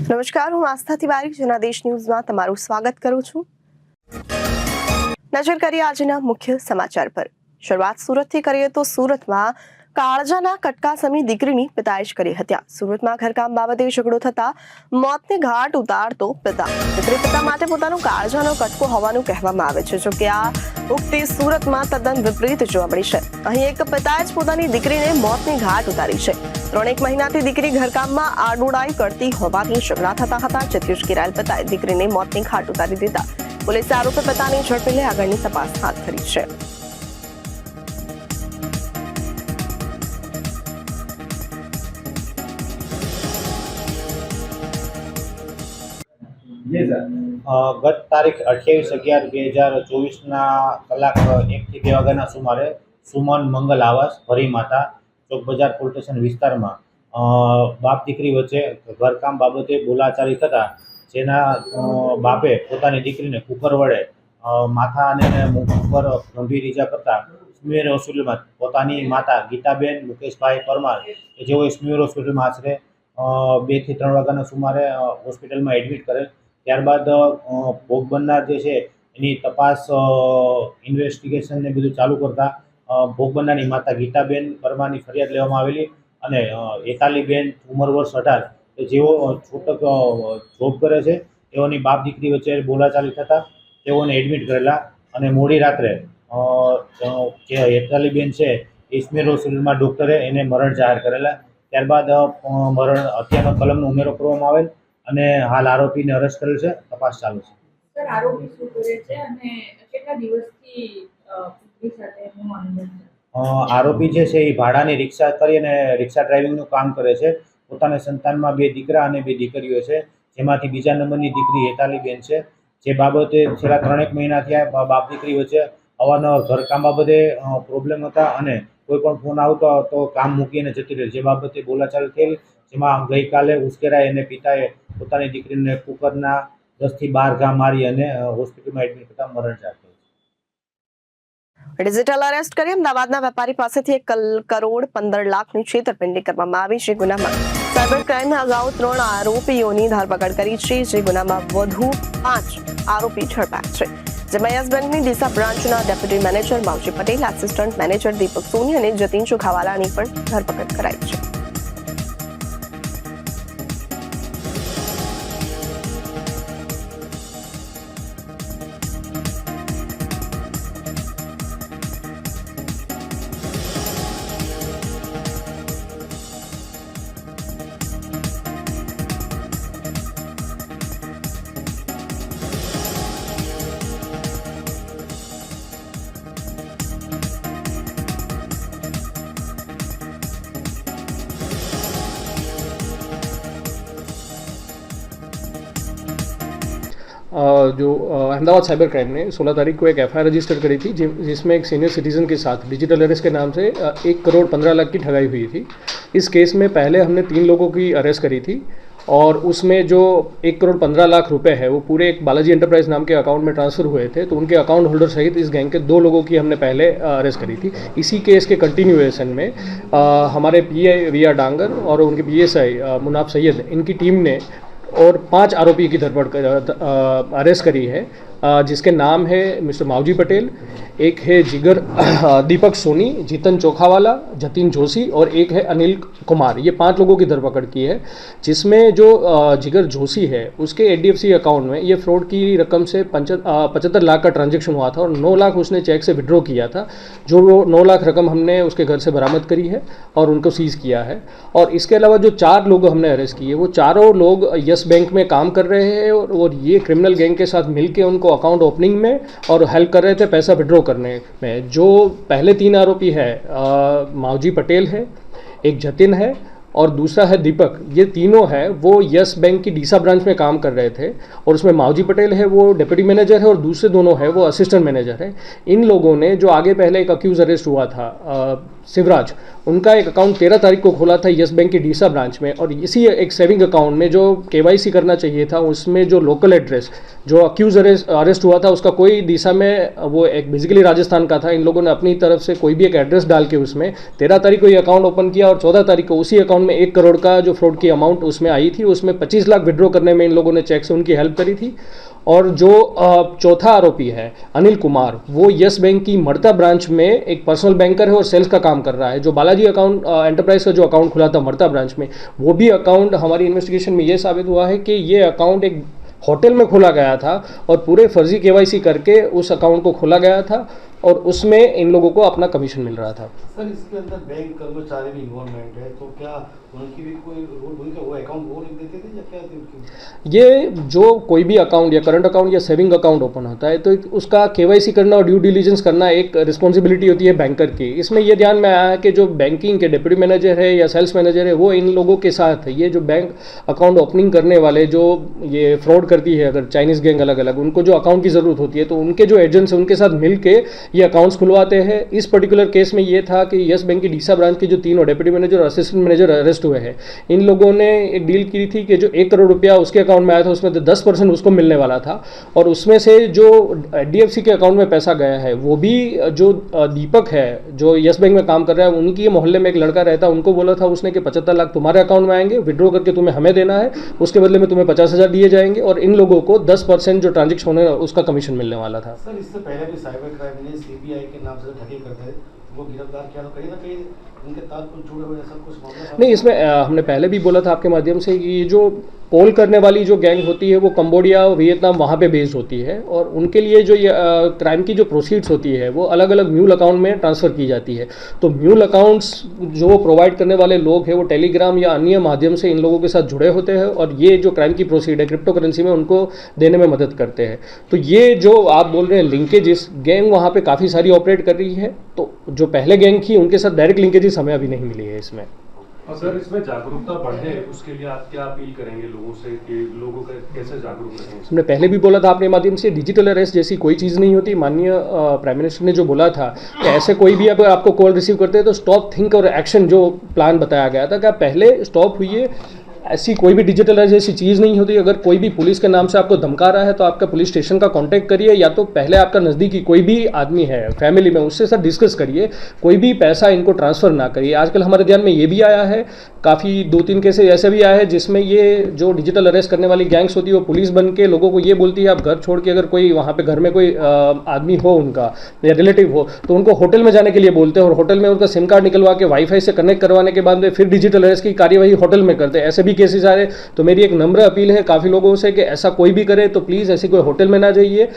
નમસ્કાર, હું આસ્થા તિવારી જનાદેશ ન્યૂઝમાં તમારું સ્વાગત કરું છું। નજર કરીએ આજના મુખ્ય સમાચાર પર। શરૂઆત સુરતથી કરીએ તો સુરતમાં કાળજાના કટકા સમી દીકરીની પિતાએ કરી હત્યા। સુરતમાં ઘરકામ બાબતે ઝઘડો થતા મોતને ઘાટ ઉતારતો પિતા દીકરી પિતા માટે પોતાનો કાળજાનો કટકો હોવાનું કહેવામાં આવે છે। જો કે આ ઉક્તિ સુરતમાં તદ્દન વિપરીત જોવા મળી છે। અહીં એક પિતાએ જ પોતાની દીકરીને મોતની ઘાટ ઉતારી છે। 3 મહિનાથી દીકરી ઘરકામમાં આડોડાઈ કરતી હોવાથી ઝઘડા થતા હતા, જેથી ઉશ્કેરાયેલ પિતાએ દીકરીને મોતની ઘાટ ઉતારી દીધા। પોલીસે આરોપી પિતાને ઝડપી લઈ આગળની તપાસ હાથ ધરી છે। ગત તારીખ 28/11/2024 કલાક 1 થી 2 વાગ્યાના સુમારે સુમન મંગલ આવાસ ભરી માતા ચોક બજાર પોલીસ સ્ટેશન વિસ્તારમાં બાપ દીકરી વચ્ચે ઘરકામ બાબતે બોલાચાલી થતા જેના બાપે પોતાની દીકરીને કુકર વડે માથા અને મુખ ઉપર ગંભીર ઈજા કરતા સ્મીર હોસ્પિટલમાં પોતાની માતા ગીતાબેન મુકેશભાઈ પરમાર કે જેઓ સ્મીર હોસ્પિટલમાં આશરે 2 થી 3 વાગ્યાના સુમારે હોસ્પિટલમાં એડમિટ કરેલ। ત્યારબાદ ભોગ બનનાર જે છે એની તપાસ ઇન્વેસ્ટિગેશન ને બધું ચાલુ કરતા ભોગ બનનારની માતા ગીતાબેન પરમારની ફરિયાદ લેવામાં આવેલી અને એતાલીબેન ઉંમર વર્ષ 18 કે જેઓ છૂટક જોબ કરે છે તેઓની બાપ દીકરી વચ્ચે બોલાચાલી થતા તેઓને એડમિટ કરેલા અને મોડી રાત્રે જે એતાલીબેન છે ઇસ્મેર હોસ્પિટલમાં ડૉક્ટરે એને મરણ જાહેર કરેલા। ત્યારબાદ મરણ હત્યાનો કલમનો ઉમેરો કરવામાં આવેલ અને હાલ આરોપીને અરેસ્ટ કરેલ છે। તપાસ ચાલુ છે। સર, આરોપી શું કરે છે અને કેટલા દિવસથી પુત્રી સાથે એનું અનુબંધ છે? આરોપી જે છે એ ભાડાની રિક્ષા કરી અને રિક્ષા ડ્રાઇવિંગનું કામ કરે છે। પોતાના સંતાનમાં 2 દીકરા અને 2 દીકરીઓ છે, જેમાંથી બીજા નંબરની દીકરી હેતાલીબેન છે, જે બાબતે છેલ્લા 3 મહિનાથી બાપ દીકરી વચ્ચે અવારનવાર ઘરકામ બાબતે પ્રોબ્લેમ હતા અને કોઈ પણ ફોન આવતો તો કામ મૂકીને જતી રહી, જે બાબતે બોલાચાલી થયેલી। જેમાં ગઈકાલે ઉશ્કેરાઈ અને પિતાએ પોતાની દીકરીને કુકરના 10 થી 12 ઘા મારી અને હોસ્પિટલમાં એડમિટ કરતા મરણ જાહેર કર્યું। ડિજિટલ અરેસ્ટ કરી અમદાવાદના વેપારી પાસેથી 1 કરોડ 15 લાખની છેતરપિંડી કરવામાં આવી છે। ગુનામાં સાયબર ક્રાઇમે અગાઉ 3 આરોપીઓની ધરપકડ કરી છે, જે ગુનામાં વધુ 5 આરોપી ઝડપાયા છે, જેમાં યસ બેંકની ડીસા બ્રાન્ચના deputy manager Mavji Patel, assistant manager Deepak Soni અને જતીન ચોખાવાલાની પણ ધરપકડ કરાઈ છે। जो अहमदाबाद साइबर क्राइम ने 16 तारीख को एक एफआईआर रजिस्टर करी थी, जिसमें एक सीनियर सिटीजन के साथ डिजिटल अरेस्ट के नाम से 1 करोड़ 15 लाख की ठगाई हुई थी। इस केस में पहले हमने 3 लोगों की अरेस्ट करी थी और उसमें जो 1 करोड़ 15 लाख रुपए है वो पूरे एक बालाजी एंटरप्राइज नाम के अकाउंट में ट्रांसफ़र हुए थे। तो उनके अकाउंट होल्डर सहित इस गैंग के 2 लोगों की हमने पहले अरेस्ट करी थी। इसी केस के कंटिन्यूएशन में हमारे पीआई वी आर डांगर और उनके पीएसआई मुनाफ सैयद, इनकी टीम ने और 5 आरोपी की धरपकड़ अरेस्ट करी है, जिसके नाम है मिस्टर मावजी पटेल, एक है जिगर दीपक सोनी, जीतन चोखावाला, जतिन जोशी और एक है अनिल कुमार। ये 5 लोगों की धरपकड़ की है, जिसमें जो जिगर जोशी है उसके एचडीएफसी अकाउंट में ये फ्रॉड की रकम से 75 लाख का ट्रांजैक्शन हुआ था और 9 लाख उसने चेक से विड्रॉ किया था। जो वो 9 लाख रकम हमने उसके घर से बरामद करी है और उनको सीज़ किया है। और इसके अलावा जो 4 लोग हमने अरेस्ट किए वो चारों लोग यस बैंक में काम कर रहे हैं और ये क्रिमिनल गैंग के साथ मिलकर उनको अकाउंट ओपनिंग में और हेल्प कर रहे थे पैसा विड्रॉ करने में। जो पहले 3 आरोपी है मावजी पटेल है, एक जतिन है और दूसरा है दीपक, ये तीनों है वो यस बैंक की डीसा ब्रांच में काम कर रहे थे और उसमें मावजी पटेल है वो डिप्टी मैनेजर है और दूसरे दोनों है वो असिस्टेंट मैनेजर है। इन लोगों ने जो आगे पहले एक अक्यूज अरेस्ट हुआ था शिवराज, उनका एक अकाउंट 13 तारीख को खोला था यस बैंक की डीसा ब्रांच में, और इसी एक सेविंग अकाउंट में जो केवाईसी करना चाहिए था उसमें जो लोकल एड्रेस जो अक्यूज अरेस्ट हुआ था उसका कोई डीसा में, वो एक बेसिकली राजस्थान का था। इन लोगों ने अपनी तरफ से कोई भी एक एड्रेस डाल के उसमें 13 तारीख को ये अकाउंट ओपन किया और 14 तारीख को उसी अकाउंट में 1 करोड़ का जो फ्रॉड की अमाउंट उसमें आई थी, उसमें 25 लाख विड्रॉ करने में इन लोगों ने चेक से उनकी हेल्प करी थी। और जो चौथा आरोपी है अनिल कुमार, वो यस बैंक की मड़ता ब्रांच में एक पर्सनल बैंकर है और सेल्स का काम कर रहा है। जो बालाजी अकाउंट एंटरप्राइज का जो अकाउंट खुला था मड़ता ब्रांच में, वो भी अकाउंट हमारी इन्वेस्टिगेशन में ये साबित हुआ है कि ये अकाउंट एक होटल में खोला गया था और पूरे फर्जी केवाईसी करके उस अकाउंट को खोला गया था और उसमें इन लोगों को अपना कमीशन मिल रहा था। सर, इसके अंदर बैंक कर्मचारी भी इन्वॉल्वमेंट है, तो क्या उनकी भी कोई रोल, उनका वो अकाउंट वो लिख देते थे या क्या थे उनकी? ये जो कोई भी अकाउंट या करंट अकाउंट या सेविंग अकाउंट ओपन होता है तो उसका केवाईसी करना और ड्यू डिलीजेंस करना एक रिस्पॉन्सिबिलिटी होती है बैंकर की। इसमें ये ध्यान में आया है कि जो बैंकिंग के डिप्टी मैनेजर है या सेल्स मैनेजर है वो इन लोगों के साथ, ये जो बैंक अकाउंट ओपनिंग करने वाले जो ये फ्रॉड करती है, अगर चाइनीज़ गैंग अलग अलग, उनको जो अकाउंट की ज़रूरत होती है तो उनके जो एजेंट्स हैं उनके साथ मिल के ये अकाउंट्स खुलवाते हैं। इस पर्टिकुलर केस में ये था कि यस बैंक की डीसा ब्रांच के जो तीनों डिप्टी मैनेजर और असिस्टेंट मैनेजर अरेस्ट हुए हैं, इन लोगों ने एक डील की थी कि जो 1 करोड़ रुपया उसके अकाउंट में आया था उसमें तो 10% उसको मिलने वाला था, और उसमें से जो DFC के अकाउंट में पैसा गया है वो भी जो दीपक है जो यस बैंक में काम कर रहा है, उनकी मोहल्ले में एक लड़का रहता है, उनको बोला था उसने कि 75 लाख तुम्हारे अकाउंट में आएंगे, विड्रॉ करके तुम्हें हमें देना है, उसके बदले में तुम्हें 50,000 दिए जाएंगे, और इन लोगों को 10% जो ट्रांजेक्शन होने उसका कमीशन मिलने वाला था। सर, इससे पहले भी साइबर क्राइम ने CBI के नाम से ठगी करते थे, वो गिरफ्तार किया, तो कहीं ना कहीं उनके साथ कुछ जुड़े हुए ऐसा कुछ मामला? नहीं, इसमें हमने पहले भी बोला था आपके माध्यम से कि जो पोल करने वाली जो गैंग होती है वो कंबोडिया और वियतनाम वहाँ पे बेस्ड होती है, और उनके लिए जो ये क्राइम की जो प्रोसीड्स होती है वो अलग अलग म्यूल अकाउंट में ट्रांसफ़र की जाती है। तो म्यूल अकाउंट्स जो वो प्रोवाइड करने वाले लोग हैं वो टेलीग्राम या अन्य माध्यम से इन लोगों के साथ जुड़े होते हैं, और ये जो क्राइम की प्रोसीड है क्रिप्टो करेंसी में उनको देने में मदद करते हैं। तो ये जो आप बोल रहे हैं लिंकेजेस, गैंग वहाँ पर काफ़ी सारी ऑपरेट कर रही है, तो जो पहले गैंग थी उनके साथ डायरेक्ट लिंकेजेस हमें अभी नहीं मिली है इसमें। और सर, इसमें जागरूकता बढ़े उसके लिए आप क्या अपील करेंगे लोगों से कि लोगों को कैसे जागरूक रखें? हमने पहले भी बोला था अपने माध्यम से, डिजिटल अरेस्ट जैसी कोई चीज़ नहीं होती। माननीय प्राइम मिनिस्टर ने जो बोला था कि ऐसे कोई भी अगर आपको कॉल रिसीव करते हैं तो स्टॉप, थिंक और एक्शन जो प्लान बताया गया था कि आप पहले स्टॉप हुई, ऐसी कोई भी डिजिटल अरेस्ट जैसी चीज़ नहीं होती। अगर कोई भी पुलिस के नाम से आपको धमका रहा है तो आपका पुलिस स्टेशन का कांटेक्ट करिए, या तो पहले आपका नज़दीकी कोई भी आदमी है फैमिली में उससे सर डिस्कस करिए, कोई भी पैसा इनको ट्रांसफ़र ना करिए। आजकल हमारे ध्यान में ये भी आया है, काफ़ी 2-3 केसेस ऐसे भी आए हैं जिसमें ये जो डिजिटल अरेस्ट करने वाली गैंग्स होती है वो पुलिस बन के लोगों को ये बोलती है आप घर छोड़ के, अगर कोई वहाँ पे घर में कोई आदमी हो उनका या रिलेटिव हो तो उनको होटल में जाने के लिए बोलते हैं, और होटल में उनका सिम कार्ड निकलवा के वाईफाई से कनेक्ट करवाने के बाद में फिर डिजिटल अरेस्ट की कार्यवाही होटल में करते हैं। ऐसे भी केसेस आ रहे। तो मेरी एक नम्र अपील है काफ़ी लोगों से कि ऐसा कोई भी करे तो प्लीज़ ऐसी कोई होटल में ना जाइए,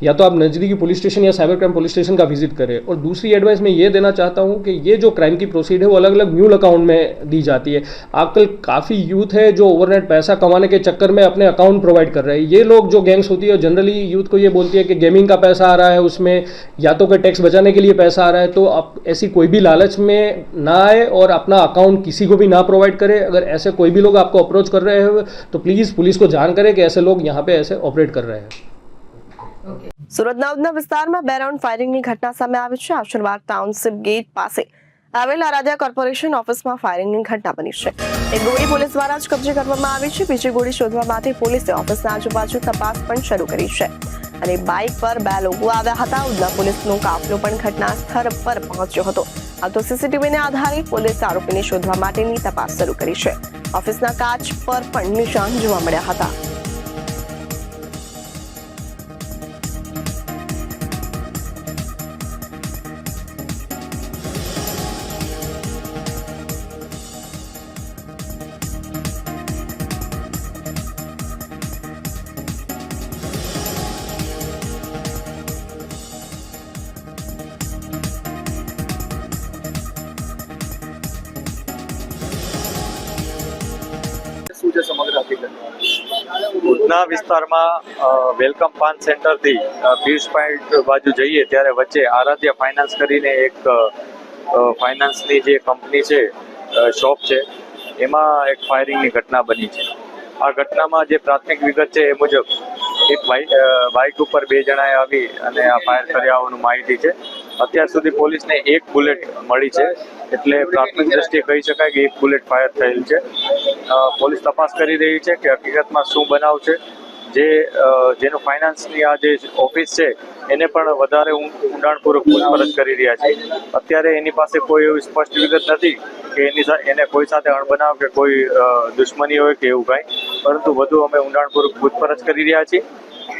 या तो आप नज़दीकी पुलिस स्टेशन या साइबर क्राइम पुलिस स्टेशन का विजिट करें। और दूसरी एडवाइस मैं ये देना चाहता हूँ कि ये जो क्राइम की प्रोसीड है वो अलग अलग म्यूल अकाउंट में दी जाती है। आजकल काफ़ी यूथ है जो ओवरनाइट पैसा कमाने के चक्कर में अपने अकाउंट प्रोवाइड कर रहे हैं। ये लोग जो गैंग्स होती है जनरली यूथ को ये बोलती है कि गेमिंग का पैसा आ रहा है उसमें, या तो कोई टैक्स बचाने के लिए पैसा आ रहा है, तो आप ऐसी कोई भी लालच में ना आए और अपना अकाउंट किसी को भी ना प्रोवाइड करें। अगर ऐसे कोई भी लोग आपको अप्रोच कर रहे हैं तो प्लीज़ पुलिस को जान करें कि ऐसे लोग यहाँ पे ऐसे ऑपरेट कर रहे हैं। સુરતના ઉધના વિસ્તારમાં 2 રાઉન્ડ ફાયરિંગની ઘટના સામે આવી છે। આશીર્વાદ ટાઉનશીપ ગેટ પાસે આવેલ આરાધ્યા કોર્પોરેશન ઓફિસમાં ફાયરિંગની ઘટના બની છે। એક ગોળી પોલીસ દ્વારા જ કબજે કરવામાં આવી છે। બીજી ગોળી શોધવા માટે પોલીસે ઓફિસના આજુબાજુ તપાસ પણ શરૂ કરી છે અને બાઇક પર 2 લોકો આવ્યા હતા। ઉધના પોલીસનો કાફલો પણ ઘટના સ્થળ પર પહોંચ્યો હતો। આ તો સીસીટીવીના આધારે પોલીસે આરોપીને શોધવા માટેની તપાસ શરૂ કરી છે। ઓફિસના કાચ પર પણ નિશાન જોવા મળ્યા હતા। ઉધના વિસ્તારમાં વેલકમ પાન સેન્ટરથી પીસ પોઈન્ટ બાજુ જઈએ ત્યારે વચ્ચે આરાધ્યા ફાઇનાન્સ કરીને એક ફાઇનાન્સની જે કંપની છે, શોપ છે, એમાં એક ફાયરિંગની ઘટના બની છે। આ ઘટનામાં જે પ્રાથમિક વિગત છે એ મુજબ એક બાઇક ઉપર 2 જણાએ આવી અને આ ફાયર કર્યા હોવાનું માહિતી છે। અત્યાર સુધી પોલીસને 1 બુલેટ મળી છે। એટલે પ્રાથમિક દ્રષ્ટિએ કહી શકાય કે એક બુલેટ ફાયર થયેલ છે. પોલીસ તપાસ કરી રહી છે કે હકીકતમાં શું બનાવ છે. જેનું ફાઇનાન્સની આ જે ઓફિસ છે એને પણ વધારે ઊંડાણપૂર્વક પૂછપરછ કરી રહ્યા છે. અત્યારે એની પાસે કોઈ એવી સ્પષ્ટ વિગત નથી કે એને કોઈ સાથે અણબનાવ કે કોઈ દુશ્મની હોય કે એવું કાંઈ, પરંતુ વધુ અમે ઊંડાણપૂર્વક પૂછપરછ કરી રહ્યા છીએ.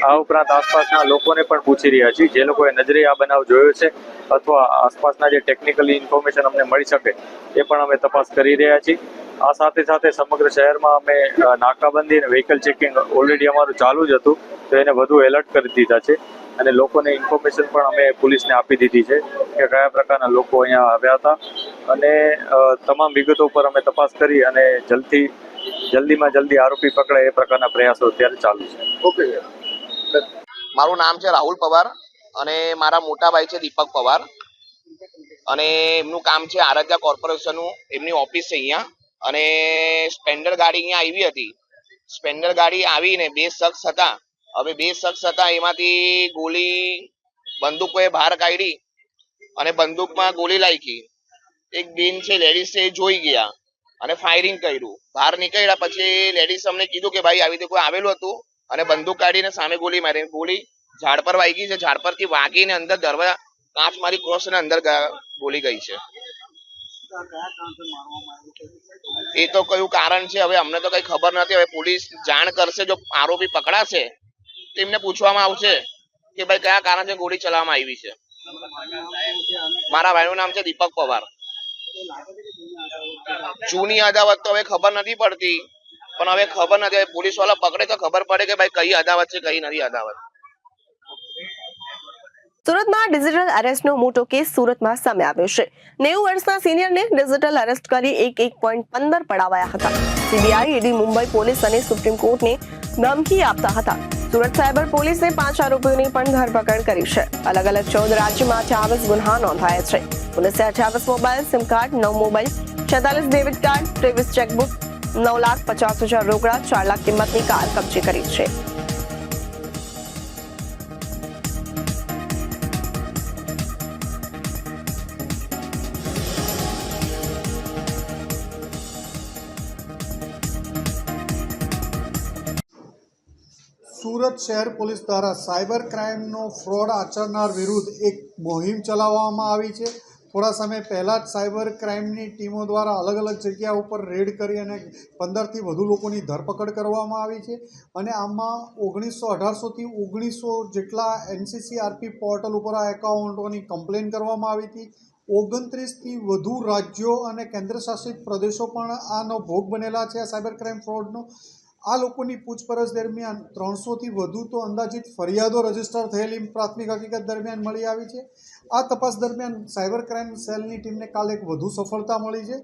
આ ઉપરાંત આસપાસના લોકોને પણ પૂછી રહ્યા છીએ જે લોકોએ નજરે આ બનાવ જોયો છે અથવા આસપાસના જે ટેકનિકલી ઇન્ફોર્મેશન અમને મળી શકે એ પણ અમે તપાસ કરી રહ્યા છીએ. આ સાથે સાથે સમગ્ર શહેરમાં અમે નાકાબંધી અને વ્હીકલ ચેકિંગ ઓલરેડી અમારું ચાલુ જ હતું, તો એને વધુ એલર્ટ કરી દીધા છે અને લોકોને ઇન્ફોર્મેશન પણ અમે પોલીસને આપી દીધી છે કે કયા પ્રકારના લોકો અહીંયા આવ્યા હતા અને તમામ વિગતો પર અમે તપાસ કરી અને જલ્દીમાં જલ્દી આરોપી પકડાય એ પ્રકારના પ્રયાસો અત્યારે ચાલુ છે. ઓકે, મારું નામ છે રાહુલ પવાર અને મારા મોટા ભાઈ છે દીપક પવાર અને એમનું કામ છે આરાધ્યા કોર્પોરેશનનું. એમની ઓફિસ છે અહીંયા અને સ્પેન્ડર ગાડી અહીંયા આવી હતી. સ્પેન્ડર ગાડી આવીને 2 શખ્સ હતા. હવે 2 શખ્સ હતા એમાંથી બંદૂકોએ બહાર કાઢી અને બંદૂકમાં ગોળી લાગી. એક બેન છે લેડીઝ છે એ જોઈ ગયા અને ફાયરિંગ કર્યું. બહાર નીકળ્યા પછી લેડીઝ અમને કીધું કે ભાઈ આવી રીતે કોઈ આવેલું હતું અને બંદૂક કાઢીને સામે ગોળી મારી. ગોળી ઝાડ પર વાગી છે. ઝાડ પરથી વાગીને અંદર દરવાજા કાચ મારી ક્રોસ અને અંદર ગોળી ગઈ છે. એ તો કયું કારણ છે હવે અમને તો કઈ ખબર નથી. હવે પોલીસ જાણ કરશે, જો આરોપી પકડાશે તો એમને પૂછવામાં આવશે કે ભાઈ કયા કારણથી ગોળી ચલાવવામાં આવી છે. મારા ભાઈનું નામ છે દીપક પવાર. જૂની અદાવત તો હવે ખબર નથી પડતી, પણ હવે ખબર નથી. હવે પોલીસ વાળા પકડે તો ખબર પડે કે ભાઈ કઈ અદાવત છે કઈ નથી અદાવત. સુરતમાં ડિજિટલ અરેસ્ટનો મોટો કેસ સુરતમાં સામે આવ્યો છે. 90 વર્ષના સિનિયરને ડિજિટલ અરેસ્ટ કરી 1.15 પડાવાયા હતા. સીબીઆઈ, ઈડી, મુંબઈ પોલીસ અને સુપ્રીમ કોર્ટને ધમકી આપતા હતા. સુરત સાયબર પોલીસે 5 આરોપીઓની પણ ધરપકડ કરી છે. અલગ અલગ 14 રાજ્યોમાં 28 ગુન્હા નોંધાયા છે. પોલીસે 28 mobile, sim card, 9 mobile, 46 debit card, 23 chequebook, 9,50,000 રોકડા, 4 લાખ કિંમતની કાર કબજે કરી છે. સુરત શહેર પોલીસ દ્વારા સાયબર ક્રાઇમનો ફ્રોડ આચરનાર વિરુદ્ધ એક મુહિમ ચલાવવામાં આવી છે. થોડા સમય પહેલાં જ સાયબર ક્રાઇમની ટીમો દ્વારા અલગ અલગ જગ્યા ઉપર રેડ કરી અને 15થી વધુ લોકોની ધરપકડ કરવામાં આવી છે અને આમાં 1800થી 1900 જેટલા NCCRP પોર્ટલ ઉપર આ એકાઉન્ટોની કમ્પ્લેન કરવામાં આવી હતી. 29થી વધુ રાજ્યો અને કેન્દ્રશાસિત પ્રદેશો પણ આનો ભોગ બનેલા છે. આ સાયબર ક્રાઇમ ફ્રોડનો આ લોકોની પૂછપરછ દરમિયાન 300થી વધુ તો અંદાજિત ફરિયાદો રજીસ્ટર થયેલી પ્રાથમિક હકીકત દરમિયાન મળી આવી છે. આ તપાસ દરમિયાન સાયબર ક્રાઇમ સેલની ટીમને કાલે એક વધુ સફળતા મળી છે.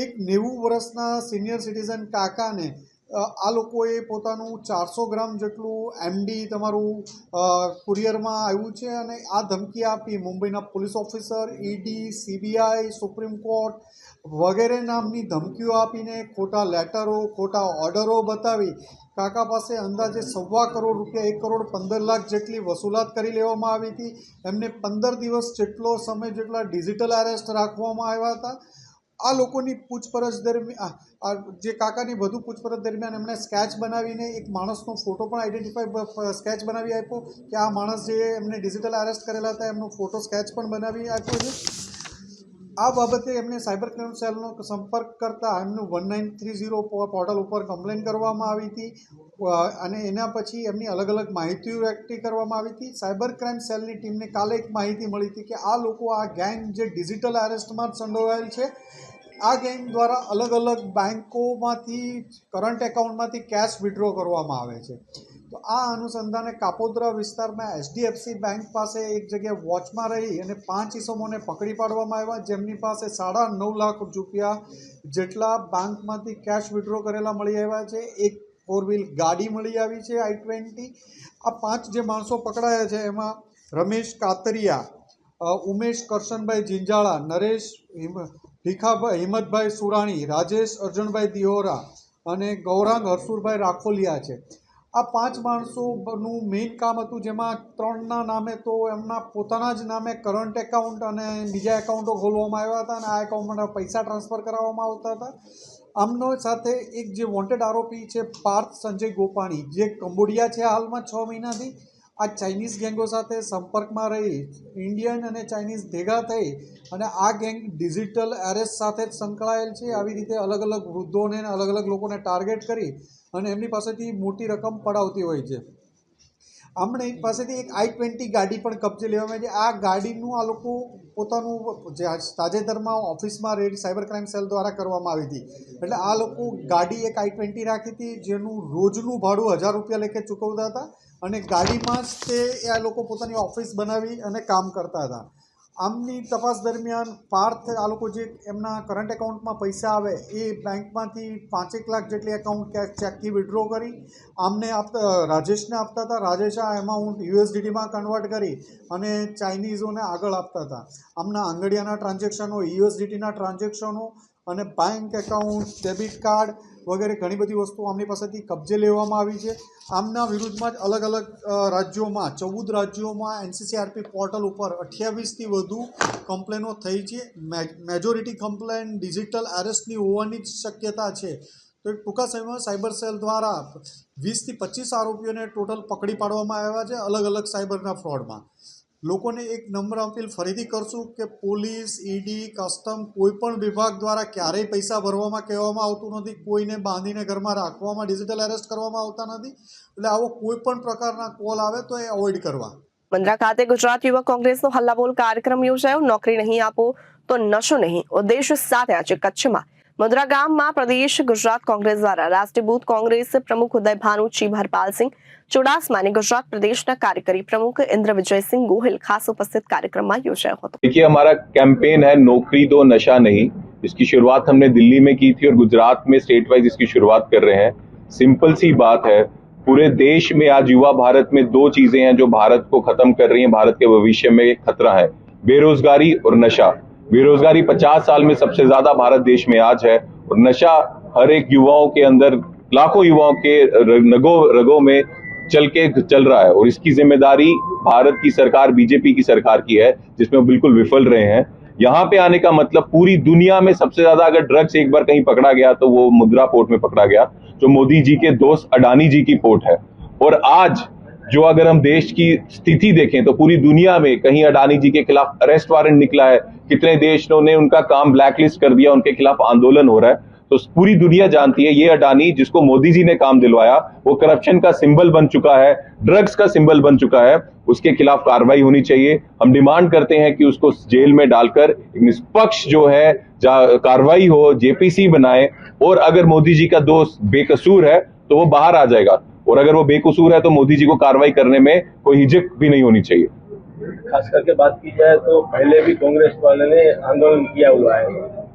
એક 90 વર્ષના સિનિયર સિટીઝન કાકાને આ લોકોએ પોતાનું 400 ગ્રામ જેટલું MD તમારું કુરિયરમાં આવ્યું છે અને આ ધમકી આપી મુંબઈના police officer, ED, CBI, supreme court વગેરે નામની ધમકીઓ આપીને ખોટા લેટરો, ખોટા ઓર્ડરો બતાવી કાકા પાસે અંદાજે 1.25 કરોડ રૂપિયા, 1,15,00,000 જેટલી વસૂલાત કરી લેવામાં આવી હતી. એમને 15 દિવસ જેટલો સમય જેટલા ડિજિટલ અરેસ્ટ રાખવામાં આવ્યા હતા. આ લોકોની પૂછપરછ દરમિયાન જે કાકાની વધુ પૂછપરછ દરમિયાન એમણે સ્કેચ બનાવીને એક માણસનો ફોટો પણ આઈડેન્ટિફાઈ સ્કેચ બનાવી આપ્યો કે આ માણસ જે એમને ડિજિટલ અરેસ્ટ કરેલા હતા એમનો ફોટો સ્કેચ પણ બનાવી આપ્યો છે. આ બાબતે એમને સાયબર ક્રાઇમ સેલનો સંપર્ક કરતા એમનું 1930 પોર્ટલ ઉપર કમ્પ્લેન કરવામાં આવી હતી અને એના પછી એમની અલગ અલગ માહિતીઓ એકઠી કરવામાં આવી હતી. સાયબર ક્રાઇમ સેલની ટીમને કાલે એક માહિતી મળી હતી કે આ લોકો, આ ગેંગ જે ડિજિટલ અરેસ્ટમાં સંડોવાયેલ છે, આ ગેંગ દ્વારા અલગ અલગ બેન્કોમાંથી, કરંટ એકાઉન્ટમાંથી કેશ વિડ્રો કરવામાં આવે છે. તો આ અનુસંધાને કાપોદ્રા વિસ્તારમાં HDFC બેંક પાસે એક જગ્યાએ વોચમાં રહી અને 5 ઇસમોને પકડી પાડવામાં આવ્યા, જેમની પાસે 9.5 લાખ રૂપિયા જેટલા બેંકમાંથી કેશ વિડ્રો કરેલા મળી આવ્યા છે. એક 4-વ્હીલ ગાડી મળી આવી છે i20. આ 5 જે માણસો પકડાયા છે એમાં રમેશ કાતરિયા, ઉમેશ કરશનભાઈ જિંજાળા, નરેશ ભીખાભાઈ હિંમતભાઈ સુરાણી, રાજેશ અર્જુનભાઈ દિહોરા અને ગૌરાંગ હરસુરભાઈ રાખોલિયા છે. આ 5 માણસોનું મેઇન કામ હતું, જેમાં 3ના નામે તો એમના પોતાના જ નામે કરંટ એકાઉન્ટ અને બીજા એકાઉન્ટો ખોલવામાં આવ્યા હતા અને આ એકાઉન્ટમાં પૈસા ટ્રાન્સફર કરાવવામાં આવતા હતા. આમનો સાથે એક જે વોન્ટેડ આરોપી છે પાર્થ સંજય ગોપાણી, જે કંબોડિયા છે હાલમાં 6 મહિનાથી, આ ચાઇનીઝ ગેંગો સાથે સંપર્કમાં રહી ઇન્ડિયન અને ચાઇનીઝ ભેગા થઈ અને આ ગેંગ ડિજિટલ એરેસ્ટ સાથે જ સંકળાયેલ છે. આવી રીતે અલગ અલગ વૃદ્ધોને અને અલગ અલગ લોકોને ટાર્ગેટ કરી અને એમની પાસેથી મોટી રકમ પડાવતી હોય છે. આમણે પાસેથી એક i20 ગાડી પણ કબજે લેવામાં આવી છે. આ ગાડીનું આ લોકો પોતાનું જે તાજેતરમાં ઓફિસમાં રેડ સાયબર ક્રાઇમ સેલ દ્વારા કરવામાં આવી હતી. એટલે આ લોકો ગાડી એક i20 રાખી હતી, જેનું રોજનું ભાડું 1000 રૂપિયા લેખે ચૂકવતા હતા અને ગાડીમાં જ તે આ લોકો પોતાની ઓફિસ બનાવી અને કામ કરતા હતા. આમની તપાસ દરમિયાન પાર્થ આ લોકો જે એમના કરંટ એકાઉન્ટમાં પૈસા આવે એ બેંકમાંથી 5 લાખ જેટલી એકાઉન્ટ ચેકથી વિડ્રો કરી આમને રાજેશને આપતા હતા. રાજેશ આ એમાઉન્ટ USDTમાં કન્વર્ટ કરી અને ચાઇનીઝોને આગળ આપતા હતા. આમના આંગળીયાના ટ્રાન્ઝેક્શનો, USDTના ટ્રાન્ઝેક્શનો અને બેંક એકાઉન્ટ, ડેબિટ કાર્ડ વગેરે ઘણી બધી વસ્તુઓ આમની પાસેથી કબજે લેવામાં આવી છે. આમના વિરુદ્ધમાં જ અલગ અલગ રાજ્યોમાં 14 રાજ્યોમાં NCCRP પોર્ટલ ઉપર 28થી વધુ કમ્પ્લેનો થઈ છે. મેજોરિટી કમ્પ્લેન ડિજિટલ એરેસ્ટની હોવાની જ શક્યતા છે. તો ટૂંકા સમયમાં સાયબર સેલ દ્વારા 20થી 25 આરોપીઓને ટોટલ પકડી પાડવામાં આવ્યા છે અલગ અલગ સાયબરના ફ્રોડમાં. લોકોને એક નમ્ર અપીલ ફરીથી કરશું કે પોલીસ, ED, કસ્ટમ કોઈપણ વિભાગ દ્વારા ક્યારેય પૈસા ભરવામાં કહેવામાં આવતું નથી. કોઈને બાંધીને ઘરમાં રાખવામાં, ડિજિટલ એરેસ્ટ કરવામાં આવતા નથી. એટલે આવો કોઈ પણ પ્રકારના કોલ આવે તો એ અવોઇડ કરવા. મુન્દ્રા ખાતે ગુજરાત યુવક કોંગ્રેસનો હલ્લાબોલ કાર્યક્રમ યોજાયો. નોકરી નહીં આપો તો નશો નહીં ઉદ્દેશ સાથે આજે કચ્છમાં મુન્દ્રા ગામમાં પ્રદેશ ગુજરાત કોંગ્રેસ દ્વારા રાષ્ટ્રીય બૂથ કોંગ્રેસ પ્રમુખ ઉદય ભાનુચી હરપાલસિંહ चुड़ासमानी गुजरात प्रदेश कार्यकारी प्रमुख इंद्र विजय सिंह गोहिल खास उपस्थित कार्यक्रम में योजायो हतो। देखिए, हमारा कैंपेन है नौकरी दो नशा नहीं। इसकी शुरुआत हमने दिल्ली में की थी और गुजरात में स्टेट वाइज इसकी शुरुआत कर रहे हैं। सिंपल सी बात है, पूरे देश में आज युवा भारत में दो चीजें हैं जो भारत को खत्म कर रही हैं, भारत के भविष्य में खतरा है, बेरोजगारी और नशा। बेरोजगारी 50 साल में सबसे ज्यादा भारत देश में आज है और नशा हर एक युवाओं के अंदर, लाखों युवाओं के रगों में चल रहा है और इसकी जिम्मेदारी भारत की सरकार, बीजेपी की सरकार की है, जिसमें बिल्कुल विफल रहे हैं। यहाँ पे आने का मतलब पूरी दुनिया में सबसे ज्यादा अगर ड्रग्स एक बार कहीं पकड़ा गया तो वो मुद्रा पोर्ट में पकड़ा गया, जो मोदी जी के दोस्त अडानी जी की पोर्ट है। और आज जो अगर हम देश की स्थिति देखें तो पूरी दुनिया में कहीं अडानी जी के खिलाफ अरेस्ट वारंट निकला है, कितने देशों ने उनका काम ब्लैकलिस्ट कर दिया, उनके खिलाफ आंदोलन हो रहा है। तो पूरी दुनिया जानती है ये अडानी जिसको मोदी जी ने काम दिलवाया वो करप्शन का सिंबल बन चुका है, ड्रग्स का सिंबल बन चुका है। उसके खिलाफ कार्रवाई होनी चाहिए। हम डिमांड करते हैं कि उसको जेल में डालकर निष्पक्ष जो है कार्रवाई हो, JPC बनाए और अगर मोदी जी का दोस्त बेकसूर है तो वो बाहर आ जाएगा और अगर वो बेकसूर है तो मोदी जी को कार्रवाई करने में कोई हिचक भी नहीं होनी चाहिए। खास करके बात की जाए तो पहले भी कांग्रेस वाले ने आंदोलन किया हुआ है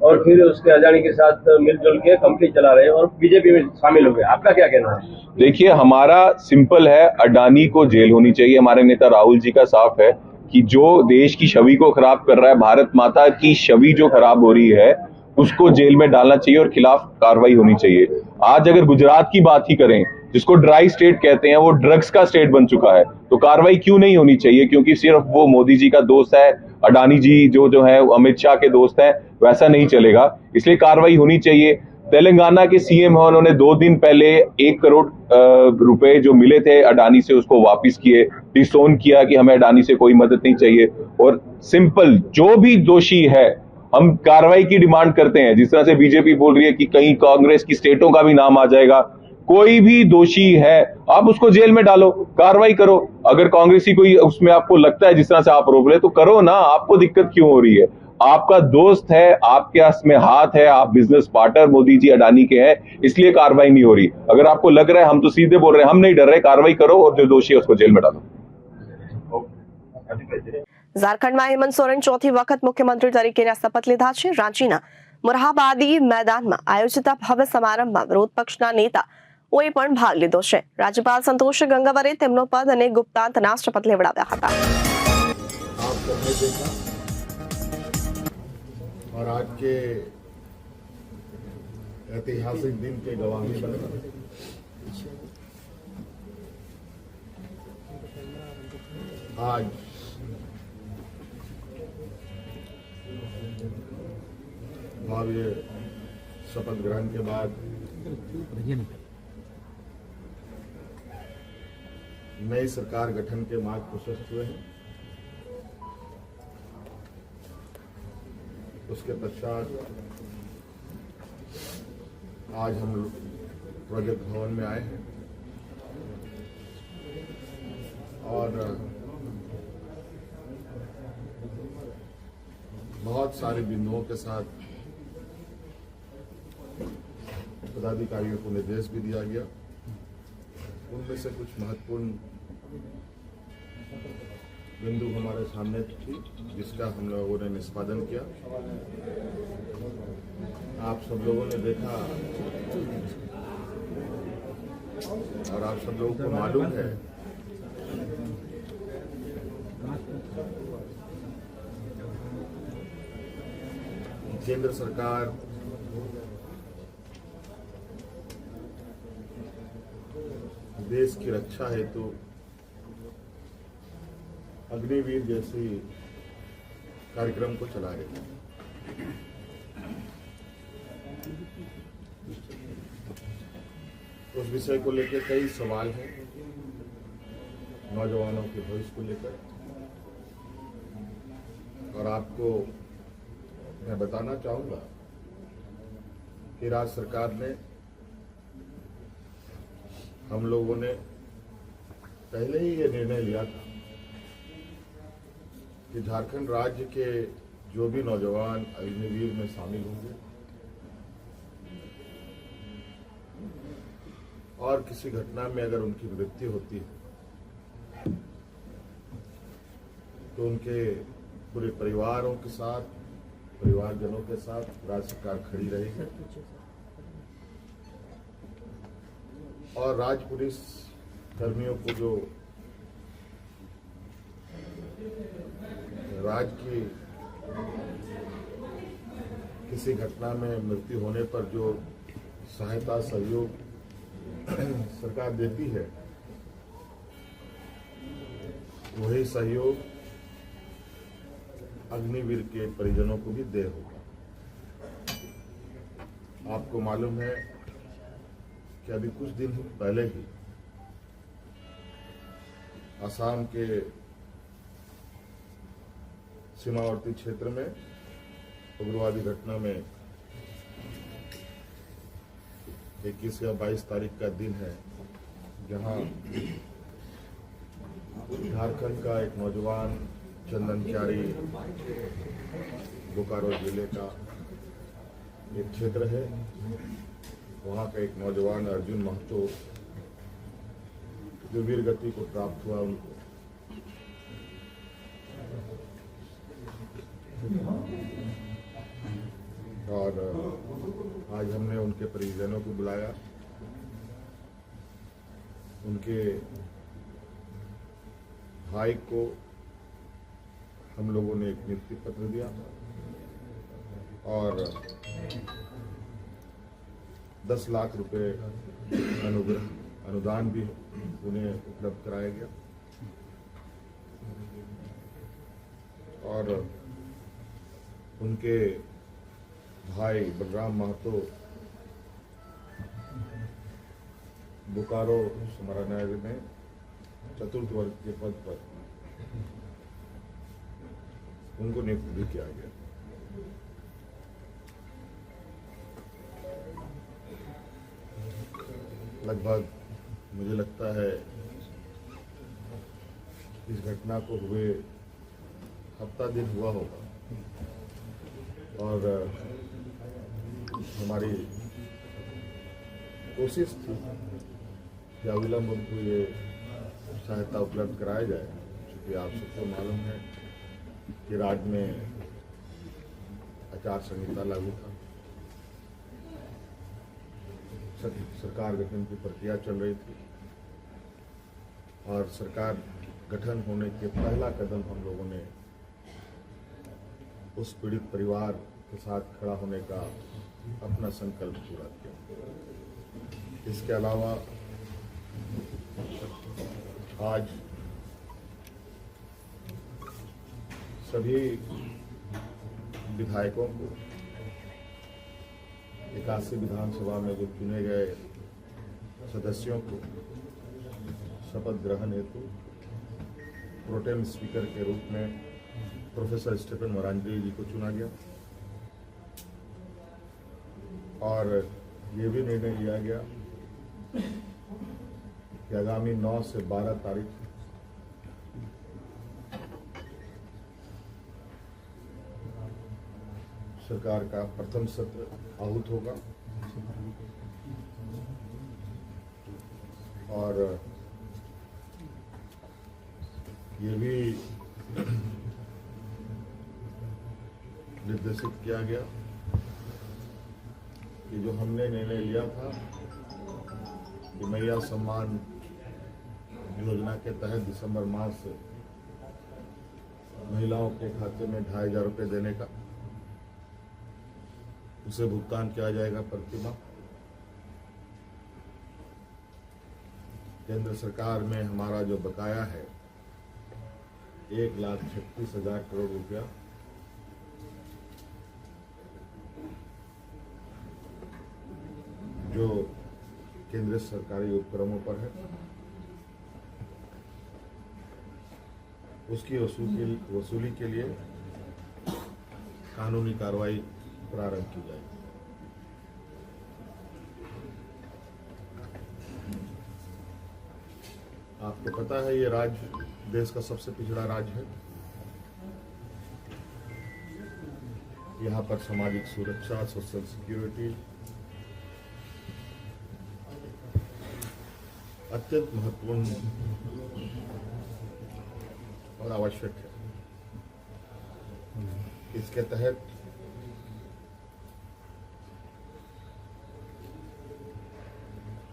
और फिर उसके अडानी के साथ मिलजुल के कंपनी चला रहे हैं और बीजेपी में शामिल हो गए। आपका क्या कहना है? देखिए, हमारा सिंपल है, अडानी को जेल होनी चाहिए। हमारे नेता राहुल जी का साफ है कि जो देश की छवि को खराब कर रहा है, भारत माता की छवि जो खराब हो रही है, उसको जेल में डालना चाहिए और खिलाफ कार्रवाई होनी चाहिए। आज अगर गुजरात की बात ही करें, जिसको ड्राई स्टेट कहते हैं, वो ड्रग्स का स्टेट बन चुका है, तो कार्रवाई क्यों नहीं होनी चाहिए? क्योंकि सिर्फ वो मोदी जी का दोस्त है, अडानी जी जो है अमित शाह के दोस्त हैं, वैसा नहीं चलेगा। इसलिए कार्रवाई होनी चाहिए। तेलंगाना के CM हैं, उन्होंने 2 दिन पहले 1 करोड़ रुपए जो मिले थे अडानी से उसको वापस किए, डिसोन किया कि हमें अडानी से कोई मदद नहीं चाहिए। और सिंपल जो भी दोषी है हम कार्रवाई की डिमांड करते हैं। जिस तरह से बीजेपी बोल रही है कि कहीं कांग्रेस की स्टेटों का भी नाम आ जाएगा, कोई भी दोषी है आप उसको जेल में डालो, कार्रवाई करो। अगर कांग्रेसी कोई उसमें आपको लगता है जिस तरह से आप रोक रहे तो करो ना, आपको दिक्कत क्यों हो रही है? आपका दोस्त है, आपके में हाथ है, आप बिजनेस पार्टनर मोदी जी अडानी के हैं, इसलिए कार्रवाई नहीं हो रही। अगर आपको लग रहा है, हम तो सीधे बोल रहे हैं, हम नहीं डर रहे, कार्रवाई करो और जो दोषी है उसको जेल में डालो। झारखंड में हेमंत सोरेन चौथी वखत मुख्यमंत्री तरीके शपथ लीधा है। रांचीना मोरहाबादी मैदान में आयोजित भव्य समारंभ में विरोध पक्षना नेता ओए पण भाग लीधो छे। राज्यपाल संतोष गंगावरे तेमनो पद अने गुप्तांतना शपथ लेवडाव्या हता। और आज के ऐतिहासिक दिन के गवाही बने आज भव्य शपथ ग्रहण के बाद नई सरकार गठन के मार्ग प्रशस्त हुए हैं। उसके पश्चात आज हम प्रोजेक्ट भवन में आए हैं और बहुत सारे बिंदुओं के साथ पदाधिकारियों को निर्देश भी दिया गया। उनमें से कुछ महत्वपूर्ण बिंदु हमारे सामने थी जिसका हम लोगों ने निष्पादन किया। आप सब लोगों ने देखा और आप सब लोगों को मालूम है केंद्र सरकार देश की रक्षा हेतु अग्निवीर जैसी कार्यक्रम को चला रही है। उस विषय को लेकर कई सवाल हैं नौजवानों के भविष्य को लेकर, और आपको मैं बताना चाहूंगा कि राज्य सरकार ने, हम लोगों ने पहले ही ये निर्णय लिया था कि झारखंड राज्य के जो भी नौजवान अग्निवीर में शामिल होंगे और किसी घटना में अगर उनकी मृत्यु होती है तो उनके पूरे परिवारों के साथ, परिवारजनों के साथ राज्य सरकार खड़ी रहेगी और राज्य पुलिस कर्मियों को जो राज्य की किसी घटना में मृत्यु होने पर जो सहायता सहयोग सरकार देती है, वही सहयोग अग्निवीर के परिजनों को भी दे होगा। आपको मालूम है कि अभी कुछ दिन पहले ही असम के सीमावर्ती क्षेत्र में उग्रवादी घटना में 21 या 22 तारीख का दिन है, जहां झारखंड का एक नौजवान चंदन क्यारी, बोकारो जिले का एक क्षेत्र है, वहाँ का एक नौजवान अर्जुन महतो जो वीर गति को प्राप्त हुआ, उनको और आज हमने उनके परिजनों को बुलाया, उनके भाई को हम लोगों ने एक नियुक्ति पत्र दिया और 10 लाख रुपए अनुदान भी उन्हें उपलब्ध कराया गया और उनके भाई बलराम महतो बोकारो समाहरणालय में चतुर्थ वर्ग के पद पर उनको नियुक्त भी किया गया। लगभग मुझे लगता है इस घटना को हुए हफ्ता दिन हुआ होगा और हमारी कोशिश थी कि अविलंब उनको ये सहायता उपलब्ध कराया जाए, क्योंकि आप सबको मालूम है कि राज्य में आचार संहिता लागू था, सरकार गठन की प्रक्रिया चल रही थी और सरकार गठन होने के पहला कदम हम लोगों ने उस पीड़ित परिवार के साथ खड़ा होने का अपना संकल्प पूरा किया। इसके अलावा आज सभी विधायकों को 81 विधानसभा में जो चुने गए सदस्यों को शपथ ग्रहण हेतु प्रोटेम स्पीकर के रूप में प्रोफेसर स्टीफन मरांडी जी को चुना गया और ये भी निर्णय लिया गया कि आगामी 9 से 12 तारीख सरकार का प्रथम सत्र आहूत होगा और ये भी निर्देशित किया गया कि जो हमने निर्णय लिया था कि मैया सम्मान योजना के तहत दिसंबर माह से महिलाओं के खाते में 2,500 रुपये देने का, उसे भुगतान किया जाएगा प्रति माह। केंद्र सरकार में हमारा जो बकाया है 1,36,000 करोड़ रुपया, जो केंद्रीय सरकारी उपक्रमों पर है, उसकी वसूली के लिए कानूनी कार्रवाई प्रारंभ की जाएगी। आपको पता है ये राज्य देश का सबसे पिछड़ा राज्य है। यहाँ पर सामाजिक सुरक्षा, सोशल सिक्योरिटी अत्यंत महत्वपूर्ण और आवश्यक है। इसके तहत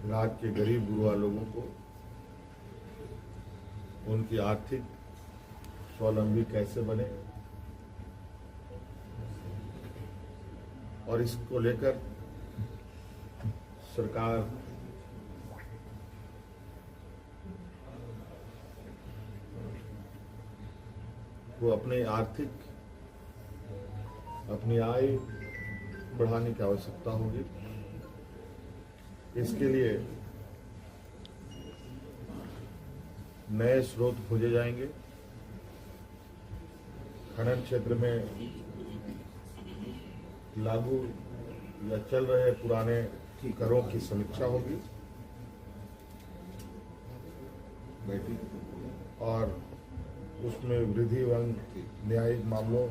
राज्य के गरीब गुरबा लोगों को उनकी आर्थिक स्वावलंबी कैसे बने और इसको लेकर सरकार को अपनी आय बढ़ाने की आवश्यकता होगी। इसके लिए नए स्रोत खोजे जाएंगे। खनन क्षेत्र में लागू या चल रहे पुराने करों की समीक्षा होगी और उसमें वृद्धि एवं न्यायिक मामलों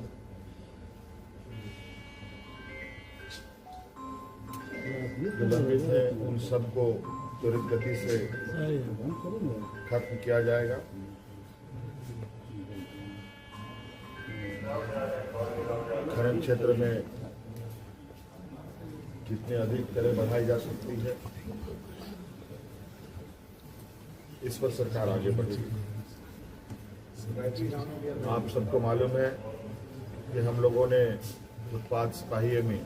जो लंबित है उन सबको त्वरित गति से खत्म किया जाएगा। खनन क्षेत्र में जितनी अधिक दरें बढ़ाई जा सकती है, इस पर सरकार आगे बढ़ेगी। आप सबको मालूम है कि हम लोगों ने उत्पाद सिपाही में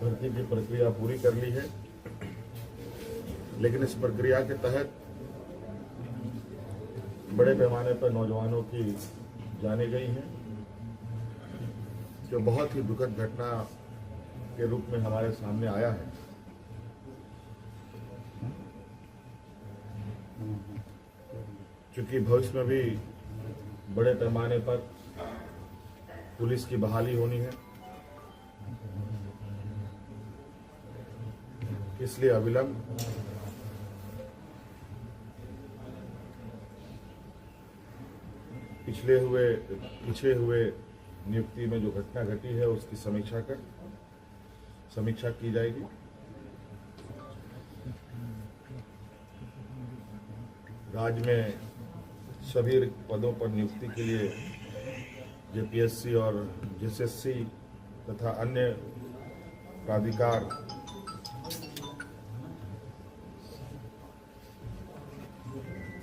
भर्ती की प्रक्रिया पूरी कर ली है, लेकिन इस प्रक्रिया के तहत बड़े पैमाने पर नौजवानों की जाने गई हैं, जो बहुत ही दुखद घटना के रूप में हमारे सामने आया है। क्योंकि भविष्य में भी बड़े पैमाने पर पुलिस की बहाली होनी है, इसलिए अविलंब पिछले हुए नियुक्ति में जो घटना घटी है उसकी समीक्षा की जाएगी। राज्य में सभी पदों पर नियुक्ति के लिए जेपीएससी और जेएसएससी तथा अन्य प्राधिकार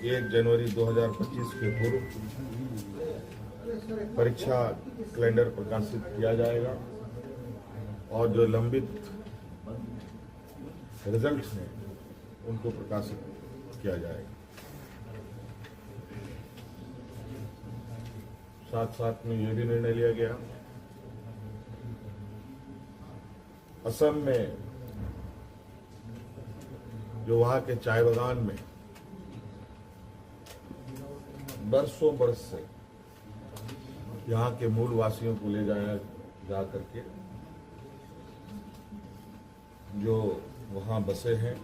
1 जनवरी 2025 के पूर्व परीक्षा कैलेंडर प्रकाशित किया जाएगा और जो लंबित रिजल्ट्स हैं उनको प्रकाशित किया जाएगा। साथ साथ में ये भी निर्णय लिया गया असम में जो वहां के चाय बागान में बरसों बरस से यहाँ के मूल वासियों को ले जाया जा करके जो वहाँ बसे हैं,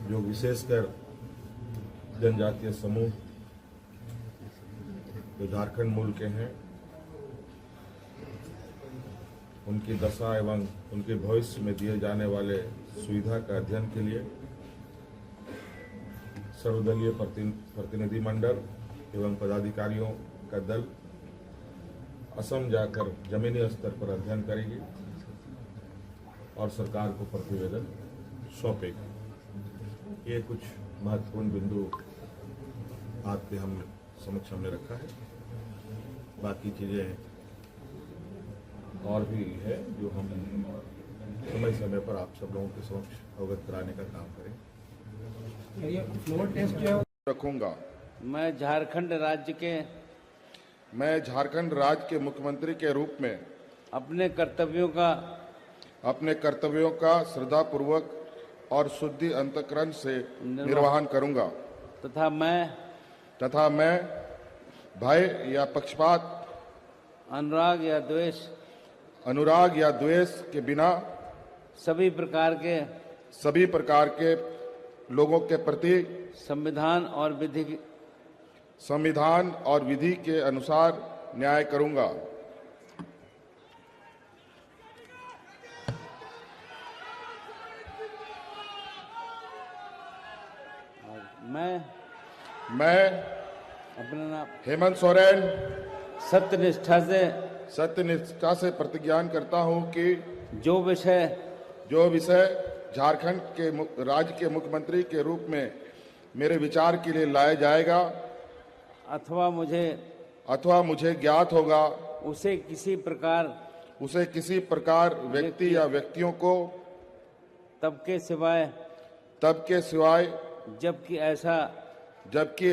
जो विशेषकर जनजातीय समूह जो झारखंड मूल के हैं, उनकी दशा एवं उनके भविष्य में दिए जाने वाले सुविधा का अध्ययन के लिए सर्वदलीय प्रतिनिधि मंडल एवं पदाधिकारियों का दल असम जाकर जमीनी स्तर पर अध्ययन करेगी और सरकार को प्रतिवेदन सौंपेगी। ये कुछ महत्वपूर्ण बिंदु आपके हम समक्ष हमने रखा है। बाकी चीजें और भी है जो हम समय समय पर आप सब लोगों के समक्ष अवगत कराने का काम करें। फ्लोर टेस्ट जो है रखूंगा। मैं झारखंड राज्य के मुख्यमंत्री के रूप में अपने कर्तव्यों का श्रद्धापूर्वक और शुद्धि अंतःकरण से निर्वहन करूंगा तथा मैं भय या पक्षपात, अनुराग या द्वेष के बिना सभी प्रकार के लोगों के प्रति संविधान और विधि के अनुसार न्याय करूंगा। मैं अपना नाम हेमंत सोरेन सत्यनिष्ठा से प्रतिज्ञान करता हूं कि जो विषय झारखंड के राज्य के मुख्यमंत्री के रूप में मेरे विचार के लिए लाया जाएगा अथवा मुझे ज्ञात होगा उसे किसी प्रकार व्यक्ति या व्यक्तियों को तब के सिवाय जबकि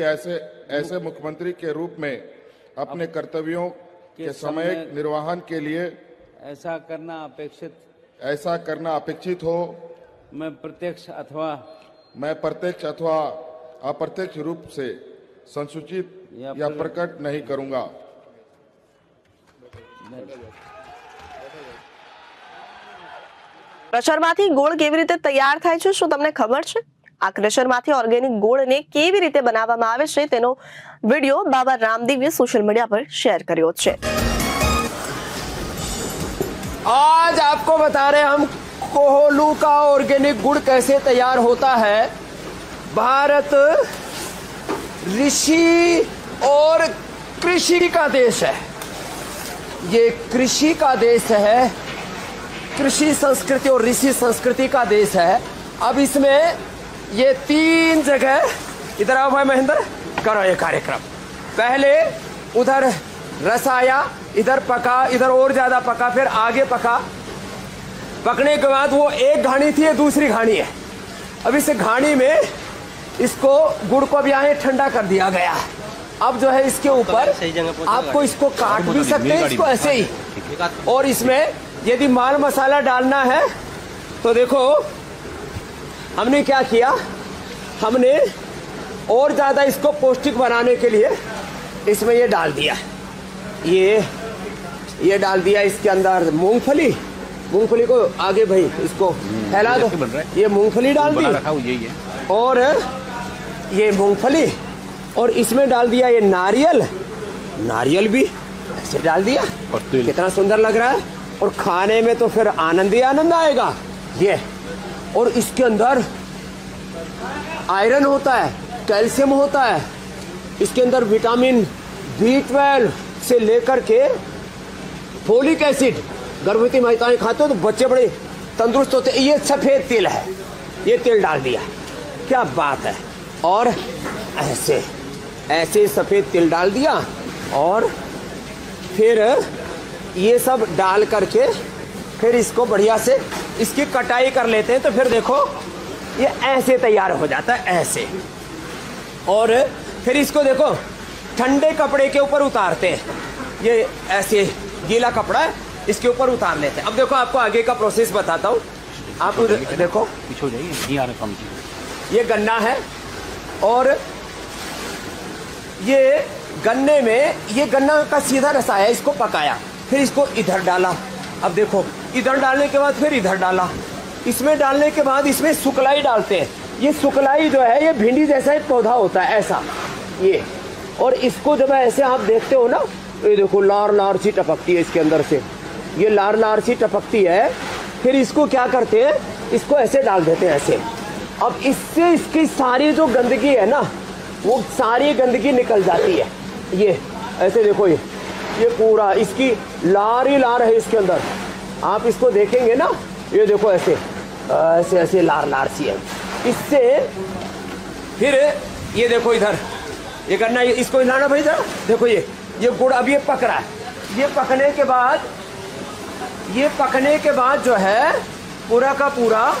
ऐसे मुख्यमंत्री के रूप में अपने कर्तव्यों के समय निर्वहन के लिए ऐसा करना अपेक्षित हो मैं प्रत्यक्ष अथवा अप्रत्यक्ष रूप से संसूचित या प्रकट नहीं करूंगा। ક્રશરમાંથી ગોળ કેવી રીતે તૈયાર થાય છે શું તમને ખબર છે? આ ક્રશરમાંથી ઓર્ગેનિક ગોળને કેવી રીતે બનાવવામાં આવે છે તેનો વિડિયો બાબા રામદેવે સોશિયલ મીડિયા પર શેર કર્યો છે। आज आपको बता रहे हम कोहलू का ऑर्गेनिक गुड़ कैसे तैयार होता है। भारत ऋषि और कृषि का देश है, ये कृषि का देश है, कृषि संस्कृति और ऋषि संस्कृति का देश है। अब इसमें ये 3 जगह, इधर आओ भाई महेंद्र, करो ये कार्यक्रम। पहले उधर रस आया, इधर पका, इधर और ज्यादा पका, फिर आगे पका। पकने के बाद वो एक घानी थी, ये दूसरी घानी है। अब इस घानी में इसको गुड़ को भी यहाँ ठंडा कर दिया गया। अब जो है इसके ऊपर आपको इसको काट भी सकते हैं, इसको ऐसे ही। और इसमें यदि माल मसाला डालना है तो देखो हमने क्या किया, हमने और ज्यादा इसको पौष्टिक बनाने के लिए इसमें ये डाल दिया, ये डाल दिया इसके अंदर मूंगफली को आगे भाई इसको फैला दो। ये मूंगफली डाल दी और ये मूंगफली, और इसमें डाल दिया ये नारियल भी ऐसे डाल दिया। कितना सुंदर लग रहा है, और खाने में तो फिर आनंद ही आनंद आएगा। ये और इसके अंदर आयरन होता है, कैल्शियम होता है, इसके अंदर विटामिन B12 से लेकर के फोलिक एसिड, गर्भवती महिलाएं खाते हो तो बच्चे बड़े तंदुरुस्त होते। ये सफेद तिल है, ये तिल डाल दिया, क्या बात है। और ऐसे सफेद तिल डाल दिया, और फिर ये सब डाल करके फिर इसको बढ़िया से इसकी कटाई कर लेते हैं। तो फिर देखो ये ऐसे तैयार हो जाता है, ऐसे। और फिर इसको देखो ठंडे कपड़े के ऊपर उतारते हैं। ये ऐसे गीला कपड़ा है, इसके ऊपर उतार लेते हैं। अब देखो आपको आगे का प्रोसेस बताता हूँ। आप देखो पीछे हो जाइए, नहीं आ रहा काम की। ये गन्ना है और ये गन्ने में ये गन्ना का सीधा रसा है, इसको पकाया, फिर इसको इधर डाला। अब देखो इधर डालने के बाद फिर इधर डाला, इसमें डालने के बाद इसमें सुकलाई डालते हैं। ये सुकलाई जो है ये भिंडी जैसा एक पौधा होता है ऐसा ये, और इसको जब ऐसे आप देखते हो ना, ये देखो लार लार सी टपकती है इसके अंदर से, ये लार लार सी टपकती है। फिर इसको क्या करते हैं, इसको ऐसे डाल देते हैं ऐसे। अब इससे इसकी सारी जो गंदगी है ना, वो सारी गंदगी निकल जाती है। ये ऐसे देखो, ये पूरा इसकी लार ही लार है इसके अंदर। आप इसको देखेंगे ना, ये देखो ऐसे ऐसे ऐसे लार लार सी है। इससे फिर ये देखो इधर ये करना, इसको हिलाना भाई जरा। देखो ये गुड़ अब ये पक रहा है। ये पकने के बाद जो है पूरा का पूरा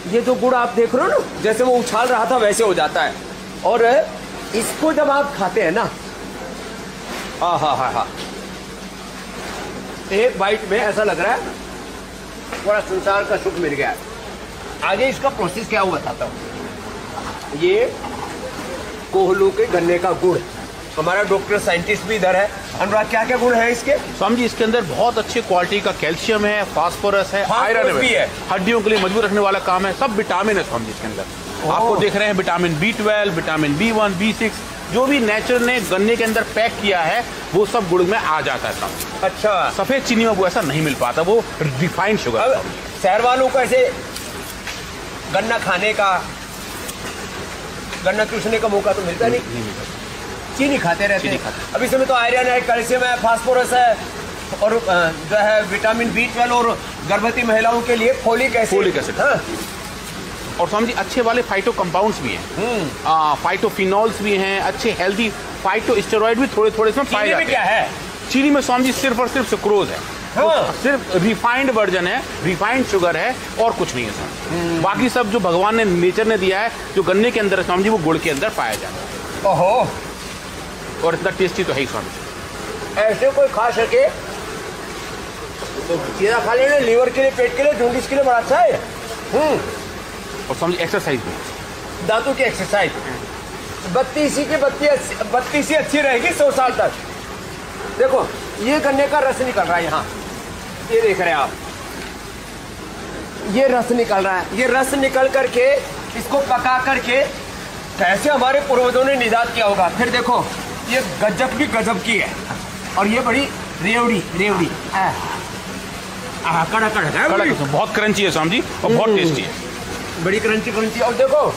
ये जो गुड़ आप देख रहे हो ना, जैसे वो उछाल रहा था वैसे हो जाता है। और इसको जब आप खाते हैं ना, हा एक बाइट में ऐसा लग रहा है पूरा संसार का सुख मिल गया है। आगे इसका प्रोसेस क्या हुआ बताता हूँ। ये कोहलू के गन्ने का गुड़, हमारा डॉक्टर साइंटिस्ट भी इधर है। अनुराग क्या क्या गुण है इसके? स्वामी जी इसके अंदर बहुत अच्छी क्वालिटी का कैल्शियम है, फास्फोरस है, आयरन भी है, हड्डियों के लिए मजबूत रखने वाला काम है, सब विटामिन है स्वामी जी इसके अंदर। आपको देख रहे हैं vitamin B12, vitamin B1, B6, जो भी नेचर ने गन्ने के अंदर पैक किया है वो सब गुड़ में आ जाता है सब। अच्छा, सफेद चीनी में वो ऐसा नहीं मिल पाता, वो रिफाइंड शुगर। शहर वालों को ऐसे गन्ना खाने का, गन्ना चूसने का मौका तो मिलता नहीं, चीनी खाते रहते हैं। अब इसमें तो आयरन है, कैल्शियम है, फास्फोरस है, और जो है विटामिन B12, और गर्भवती महिलाओं के लिए फोलिक एसिड। हाँ। और स्वामी जी अच्छे वाले फाइटो कंपाउंड्स भी हैं, फाइटोफिनॉल्स भी हैं, अच्छे हेल्दी फाइटो स्टेरॉइड भी थोड़े थोड़े इसमें पाए जाते हैं। क्या है चीनी में स्वामी जी सिर्फ और सिर्फ सुक्रोज है। हाँ। सिर्फ रिफाइंड वर्जन है, रिफाइंड शुगर है, और कुछ नहीं है सर। बाकी सब जो भगवान ने नेचर ने दिया है, जो गन्ने के अंदर है स्वामी जी, वो गुड़ के अंदर पाया जाता है। ओहो, और इतना टेस्टी तो है ही स्वामी जी। ऐसे कोई खा सके तो जीरा खा लेना, लीवर के लिए, पेट के लिए, जॉन्डिस के लिए बड़ा अच्छा है। और स्वामी जी एक्सरसाइज भी, दांतों की एक्सरसाइज, बत्तीसी की बत्तीसी अच्छी रहेगी 100 साल तक। देखो ये गन्ने का रस निकल रहा है यहाँ, ये देख रहे हैं आप, ये रस निकल रहा है। ये रस निकल करके इसको पका करके कैसे हमारे पूर्वजों ने निजात किया होगा। फिर देखो ये गजब की है, और ये बड़ी रेवड़ी कड़क है, बहुत क्रंची है स्वामी जी, और बहुत टेस्टी है, बड़ी क्रंची। और देखो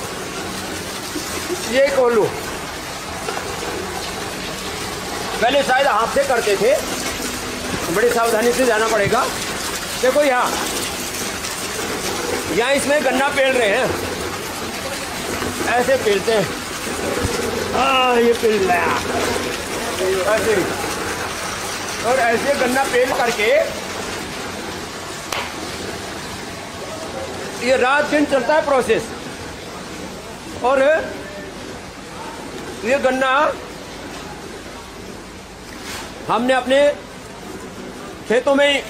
ये कोहलू पहले शायद हाथ से करते थे, बड़ी सावधानी से जाना पड़ेगा। देखो यहाँ इसमें गन्ना पेल रहे हैं, ऐसे पेलते हैं, ये पेल रहा ऐसे, और ऐसे गन्ना पेल करके ये रात दिन चलता है प्रोसेस। और ये गन्ना हमने अपने खेतों में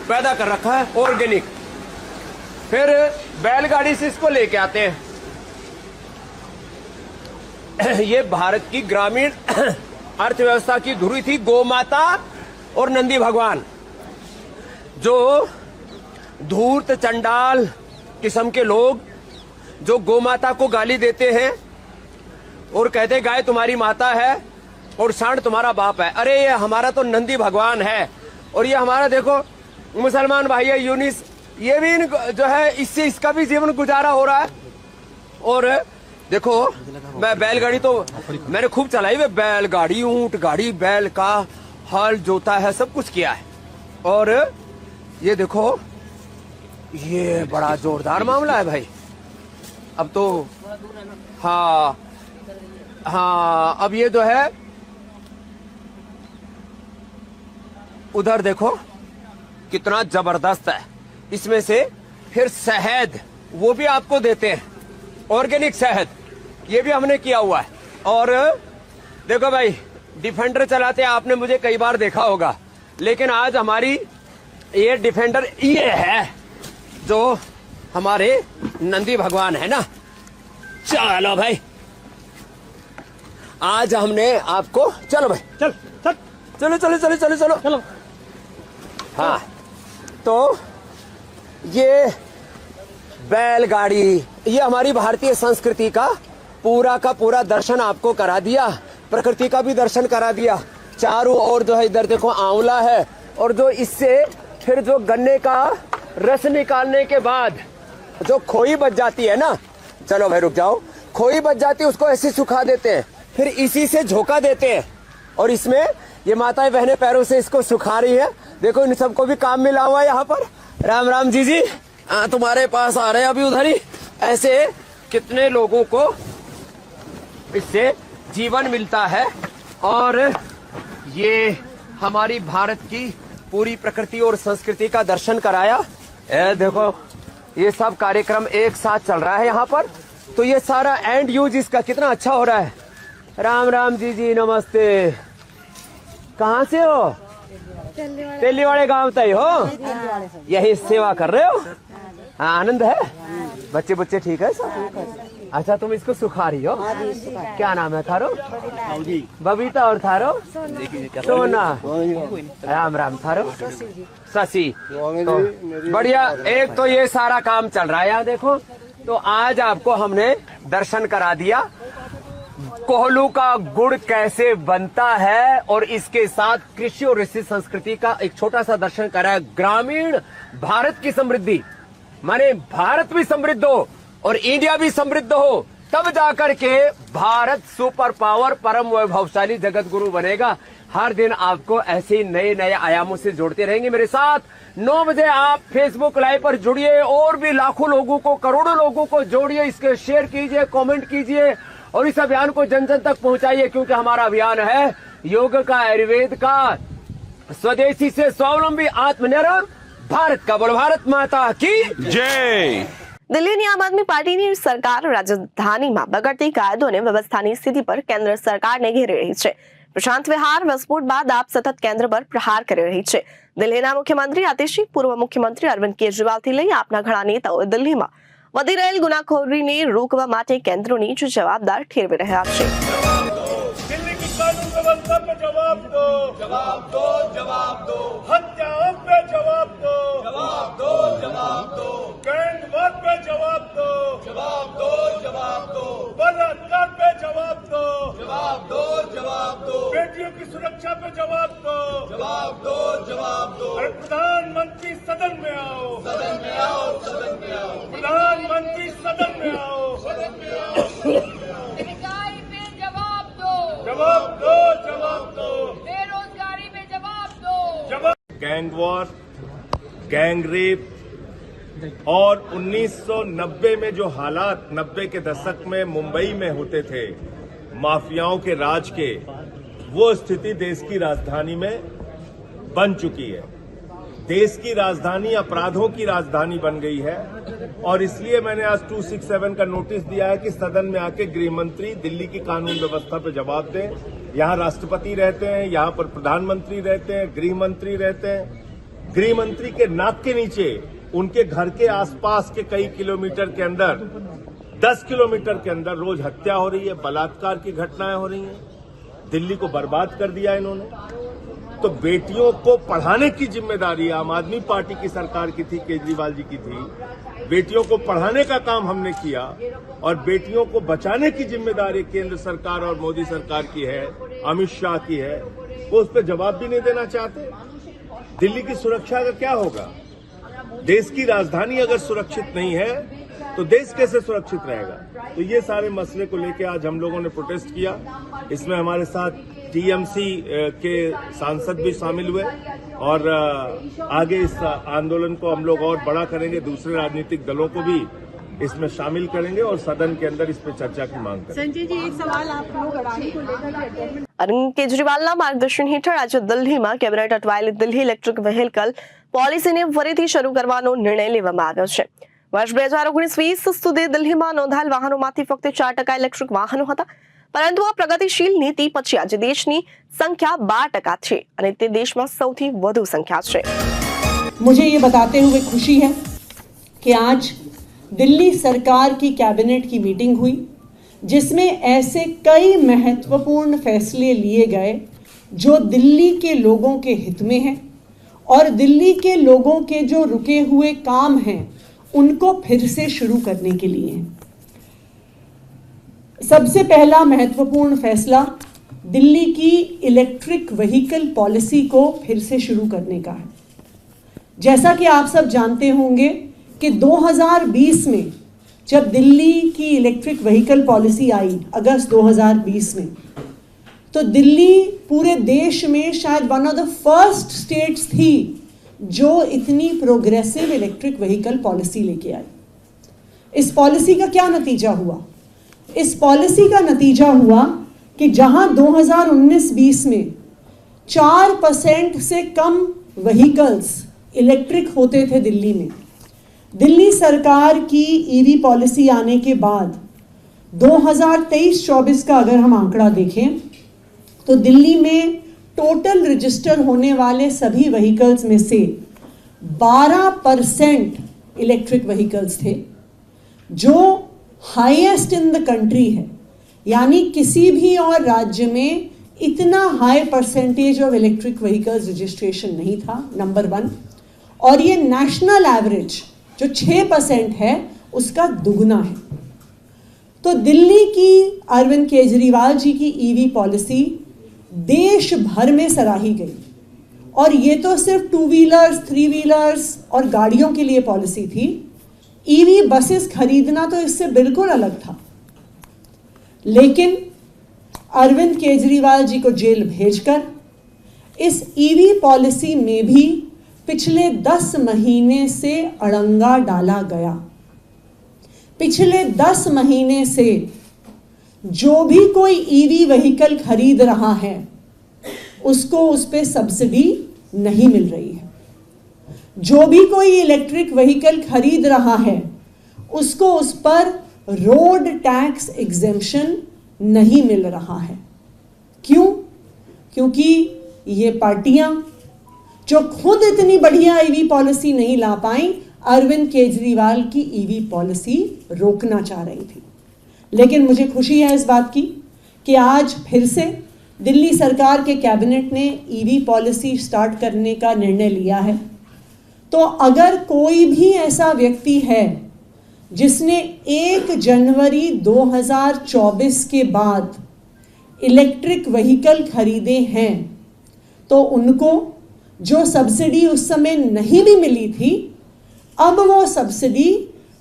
पैदा कर रखा है, ऑर्गेनिक। फिर बैलगाड़ी से इसको लेके आते हैं। ये भारत की ग्रामीण अर्थव्यवस्था की धुरी थी गौ माता और नंदी भगवान। जो धूर्त चंडाल किस्म के लोग जो गौ माता को गाली देते हैं और कहते गाय तुम्हारी माता है और सांड तुम्हारा बाप है। अरे ये हमारा तो नंदी भगवान है, और ये हमारा देखो मुसलमान भाई है यूनिस, ये भी जो है इससे इसका भी जीवन गुजारा हो रहा है। और देखो मैं बैलगाड़ी तो मैंने खूब चलाई, वे बैलगाड़ी, ऊंट गाड़ी, बैल का हल जोता है, सब कुछ किया है। और ये देखो ये बड़ा जोरदार मामला है भाई। अब तो हाँ, अब ये जो है उधर देखो कितना जबरदस्त है। इसमें से फिर शहद वो भी आपको देते हैं, ऑर्गेनिक शहद, ये भी हमने किया हुआ है। और देखो भाई डिफेंडर चलाते आपने मुझे कई बार देखा होगा, लेकिन आज हमारी ये डिफेंडर ये है जो हमारे नंदी भगवान है ना। चलो भाई, आज हमने आपको, चलो भाई चल चल चलो चलो चलो चलो चलो चलो। हाँ, तो ये बैलगाड़ी, ये हमारी भारतीय संस्कृति का पूरा दर्शन आपको करा दिया, प्रकृति का भी दर्शन करा दिया। चारों ओर जो है इधर देखो आंवला है, और जो इससे फिर जो गन्ने का रस निकालने के बाद जो खोई बच जाती है ना, चलो भाई रुक जाओ, खोई बच जाती है उसको ऐसे सुखा देते हैं, फिर इसी से झोंका देते हैं, और इसमें ये माताएं बहनें पैरों से इसको सुखा रही है। देखो इन सबको भी काम मिला हुआ है यहाँ पर। राम राम जी तुम्हारे पास आ रहे हैं अभी उधर ही। ऐसे कितने लोगों को इससे जीवन मिलता है, और ये हमारी भारत की पूरी प्रकृति और संस्कृति का दर्शन कराया। देखो ये सब कार्यक्रम एक साथ चल रहा है यहाँ पर, तो ये सारा एंड यूज इसका कितना अच्छा हो रहा है। राम राम जी नमस्ते। कहाँ से हो? तेली वाले गाँव से हो? यही सेवा कर रहे हो? हाँ, आनंद है? बच्चे बच्चे ठीक है सब? अच्छा, तुम इसको सुखा रही हो? क्या नाम है थारो? बबीता, और थारो? सोना। राम राम। थारो? शशि। तो बढ़िया, एक तो ये सारा काम चल रहा है यहाँ देखो। तो आज आपको हमने दर्शन करा दिया कोहलू का गुड़ कैसे बनता है, और इसके साथ कृषि और ऋषि संस्कृति का एक छोटा सा दर्शन कराया। ग्रामीण भारत की समृद्धि, माने भारत भी समृद्ध हो और इंडिया भी समृद्ध हो, तब जाकर के भारत सुपर पावर परम वैभवशाली जगत गुरु बनेगा। हर दिन आपको ऐसे नए नए आयामों से जोड़ते रहेंगे मेरे साथ। 9 बजे आप फेसबुक लाइव पर जुड़िए, और भी लाखों लोगों को, करोड़ों लोगों को जोड़िए, इसके शेयर कीजिए, कमेंट कीजिए, और इस अभियान को जन जन तक पहुंचाइए, क्योंकि हमारा अभियान है योग का, आयुर्वेद का, स्वदेशी से स्वावलंबी आत्मनिर्भर भारत का। बोल भारत माता की जय। દિલ્હીની આમ આદમી પાર્ટીની સરકાર રાજધાનીમાં બગડતી કાયદો અને વ્યવસ્થાની સ્થિતિ પર કેન્દ્ર સરકારને ઘેરી રહી છે। પ્રશાંત વિહાર વિસ્ફોટ બાદ આપ સતત કેન્દ્ર પર પ્રહાર કરી રહી છે। દિલ્હીના મુખ્યમંત્રી આતિશી, પૂર્વ મુખ્યમંત્રી અરવિંદ કેજરીવાલથી લઈ આપના ઘણા નેતાઓ દિલ્હીમાં વધી રહેલ ગુનાખોરીને રોકવા માટે કેન્દ્રની જ જવાબદાર ઠેરવી રહ્યા છે। दिल्ली की कानून व्यवस्था पे जवाब दो, जवाब दो, जवाब दो। हत्याओं पे जवाब दो, जवाब दो, जवाब दो। गैंगवार पे जवाब दो, जवाब दो, जवाब दो। बलात्कार पे जवाब दो, जवाब दो, जवाब दो। बेटियों की सुरक्षा पे जवाब दो, जवाब दो, जवाब दो। अरे प्रधानमंत्री सदन में आओ, सदन में आओ, सदन में आओ। प्रधानमंत्री सदन में आओ, सदन में आओ। जवाब दो, जवाब दो। बेरोजगारी में जवाब दो, जवाब। गैंग वॉर, गैंग रेप, और 1990 में जो हालात 90 के दशक में मुंबई में होते थे माफियाओं के राज के, वो स्थिति देश की राजधानी में बन चुकी है। देश की राजधानी अपराधों की राजधानी बन गई है, और इसलिए मैंने आज 267 का नोटिस दिया है कि सदन में आके गृह मंत्री दिल्ली की कानून व्यवस्था पर जवाब दें। यहाँ राष्ट्रपति रहते हैं, यहाँ पर प्रधानमंत्री रहते हैं, गृह मंत्री रहते हैं। गृह मंत्री के नाक के नीचे उनके घर के आसपास के कई किलोमीटर के अंदर, 10 किलोमीटर के अंदर रोज हत्या हो रही है, बलात्कार की घटनाएं हो रही हैं। दिल्ली को बर्बाद कर दिया इन्होंने। तो बेटियों को पढ़ाने की जिम्मेदारी आम आदमी पार्टी की सरकार की थी, केजरीवाल जी की थी। बेटियों को पढ़ाने का काम हमने किया, और बेटियों को बचाने की जिम्मेदारी केंद्र सरकार और मोदी सरकार की है, अमित शाह की है। वो उस पर जवाब भी नहीं देना चाहते। दिल्ली की सुरक्षा का क्या होगा? देश की राजधानी अगर सुरक्षित नहीं है तो देश कैसे सुरक्षित रहेगा? तो ये सारे मसले को लेकर आज हम लोगों ने प्रोटेस्ट किया। इसमें हमारे साथ टीएमसी के सांसद भी शामिल हुए, और आगे इस आंदोलन को हम लोग और बड़ा करेंगे, दूसरे राजनीतिक दलों को भी इसमें शामिल करेंगे, और सदन के अंदर इस पर चर्चा की मांग करेंगे। संजय जी, एक सवाल आप लोग अडानी को लेकर અરવિંદ કેજરીવાલના માર્ગદર્શન હેઠળ આજે દિલ્હીમાં કેબિનેટ અટવાયેલી દિલ્હી ઇલેક્ટ્રિક વ્હીકલ પોલિસીને ફરીથી શરૂ કરવાનો નિર્ણય લેવામાં આવ્યો છે। વર્ષ 2019-20 સુધી દિલ્હીમાં નોંધાયેલ વાહનોમાંથી ફક્ત 4% ઇલેક્ટ્રિક વાહનો હતા, પરંતુ આ પ્રગતિશીલ નીતિ પછી આજે દેશની સંખ્યા 12% છે અને તે દેશમાં સૌથી વધુ સંખ્યા છે। मुझे ये बताते हुए खुशी है कि आज दिल्ली सरकार की कैबिनेट की मीटिंग हुई जिसमें ऐसे कई महत्वपूर्ण फैसले लिए गए जो दिल्ली के लोगों के हित में हैं और दिल्ली के लोगों के जो रुके हुए काम हैं उनको फिर से शुरू करने के लिए हैं। सबसे पहला महत्वपूर्ण फैसला दिल्ली की इलेक्ट्रिक व्हीकल पॉलिसी को फिर से शुरू करने का है। जैसा कि आप सब जानते होंगे कि 2020 में जब दिल्ली की इलेक्ट्रिक व्हीकल पॉलिसी आई अगस्त 2020 में, तो दिल्ली पूरे देश में शायद one of the first states थी जो इतनी प्रोग्रेसिव इलेक्ट्रिक व्हीकल पॉलिसी लेके आई। इस पॉलिसी का क्या नतीजा हुआ? इस पॉलिसी का नतीजा हुआ कि जहां 2019-20 में 4% से कम व्हीकल्स इलेक्ट्रिक होते थे दिल्ली में, दिल्ली सरकार की ईवी पॉलिसी आने के बाद 2023-24 का अगर हम आंकड़ा देखें तो दिल्ली में टोटल रजिस्टर होने वाले सभी व्हीकल्स में से 12% इलेक्ट्रिक व्हीकल्स थे, जो हाईएस्ट इन द कंट्री है। यानी किसी भी और राज्य में इतना high percentage of electric vehicles registration नहीं था, नंबर 1। और ये नेशनल एवरेज जो 6% है उसका दुगना है। तो दिल्ली की अरविंद केजरीवाल जी की ईवी पॉलिसी देश भर में सराही गई और ये तो सिर्फ 2 व्हीलर्स 3 व्हीलर्स और गाड़ियों के लिए पॉलिसी थी। ईवी बसेस खरीदना तो इससे बिल्कुल अलग था। लेकिन अरविंद केजरीवाल जी को जेल भेजकर इस ईवी पॉलिसी में भी पिछले 10 महीने से अड़ंगा डाला गया। पिछले 10 महीने से जो भी कोई ईवी व्हीकल खरीद रहा है उसको उस पे सब्सिडी नहीं मिल रही है। जो भी कोई इलेक्ट्रिक व्हीकल खरीद रहा है उसको उस पर रोड टैक्स एग्जेम्पशन नहीं मिल रहा है। क्यों? क्योंकि ये पार्टियां जो खुद इतनी बढ़िया ईवी पॉलिसी नहीं ला पाई, अरविंद केजरीवाल की ईवी पॉलिसी रोकना चाह रही थी। लेकिन मुझे खुशी है इस बात की कि आज फिर से दिल्ली सरकार के कैबिनेट ने ईवी पॉलिसी स्टार्ट करने का निर्णय लिया है। तो अगर कोई भी ऐसा व्यक्ति है जिसने 1 जनवरी 2024 के बाद इलेक्ट्रिक व्हीकल खरीदे हैं तो उनको जो सब्सिडी उस समय नहीं भी मिली थी, अब वो सब्सिडी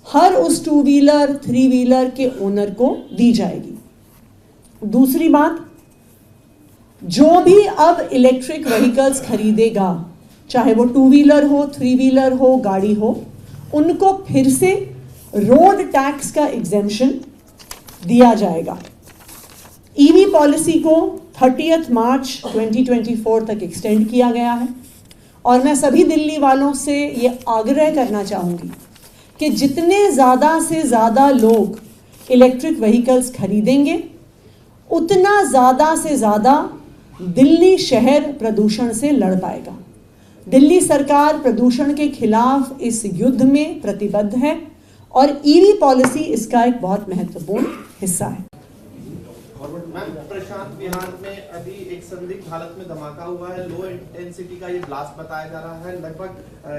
हर उस 2 व्हीलर 3 व्हीलर के ओनर को दी जाएगी। दूसरी बात, जो भी अब इलेक्ट्रिक व्हीकल्स खरीदेगा, चाहे वो 2 व्हीलर हो 3 व्हीलर हो गाड़ी हो, उनको फिर से रोड टैक्स का एग्जेम्पशन दिया जाएगा। ईवी पॉलिसी को 30 मार्च 2024 तक एक्सटेंड किया गया है और मैं सभी दिल्ली वालों से ये आग्रह करना चाहूँगी कि जितने ज़्यादा से ज़्यादा लोग इलेक्ट्रिक व्हीकल्स खरीदेंगे उतना ज़्यादा से ज़्यादा दिल्ली शहर प्रदूषण से लड़ पाएगा। दिल्ली सरकार प्रदूषण के खिलाफ इस युद्ध में प्रतिबद्ध है और ईवी पॉलिसी इसका एक बहुत महत्वपूर्ण हिस्सा है। प्रशांत विहार में अभी एक संदिग्ध हालत में धमाका हुआ है। लो इंटेंसिटी का ये ब्लास्ट बताया जा रहा है। लगभग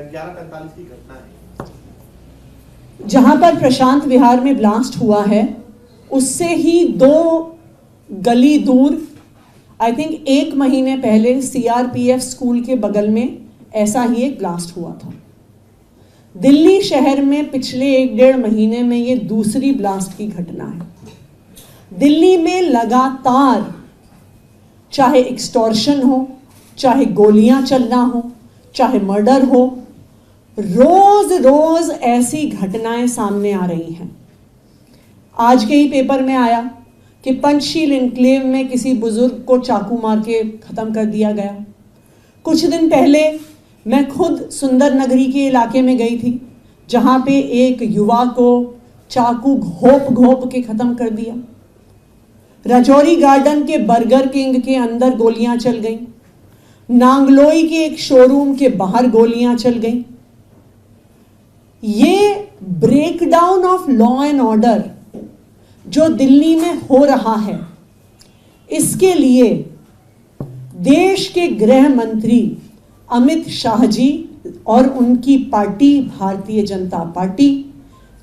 11:45 की घटना है। जहां पर प्रशांत विहार में ब्लास्ट हुआ है उससे ही 2 गली दूर आई थिंक 1 महीने पहले सीआरपीएफ स्कूल के बगल में ऐसा ही एक ब्लास्ट हुआ था। दिल्ली शहर में पिछले 1-1.5 महीने में ये दूसरी ब्लास्ट की घटना है। दिल्ली में लगातार चाहे एक्सटॉर्शन हो, चाहे गोलियां चलना हो, चाहे मर्डर हो, रोज रोज ऐसी घटनाएं सामने आ रही हैं। आज के ही पेपर में आया कि पंचशील एन्क्लेव में किसी बुजुर्ग को चाकू मार के ख़त्म कर दिया गया। कुछ दिन पहले मैं खुद सुंदर नगरी के इलाके में गई थी जहाँ पे एक युवा को चाकू घोप घोप के ख़त्म कर दिया। राजौरी गार्डन के बर्गर किंग के अंदर गोलियां चल गई, नांगलोई के एक शोरूम के बाहर गोलियां चल गई। ये breakdown of law and order जो दिल्ली में हो रहा है, इसके लिए देश के गृह मंत्री अमित शाह जी और उनकी पार्टी भारतीय जनता पार्टी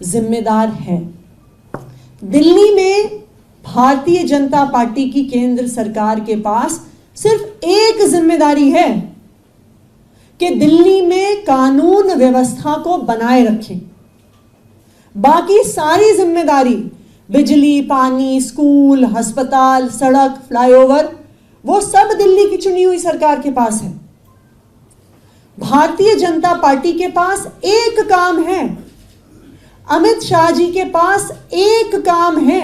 जिम्मेदार है। दिल्ली में भारतीय जनता पार्टी की केंद्र सरकार के पास सिर्फ एक जिम्मेदारी है कि दिल्ली में कानून व्यवस्था को बनाए रखें। बाकी सारी जिम्मेदारी, बिजली, पानी, स्कूल, अस्पताल, सड़क, फ्लाईओवर, वो सब दिल्ली की चुनी हुई सरकार के पास है। भारतीय जनता पार्टी के पास एक काम है, अमित शाह जी के पास एक काम है,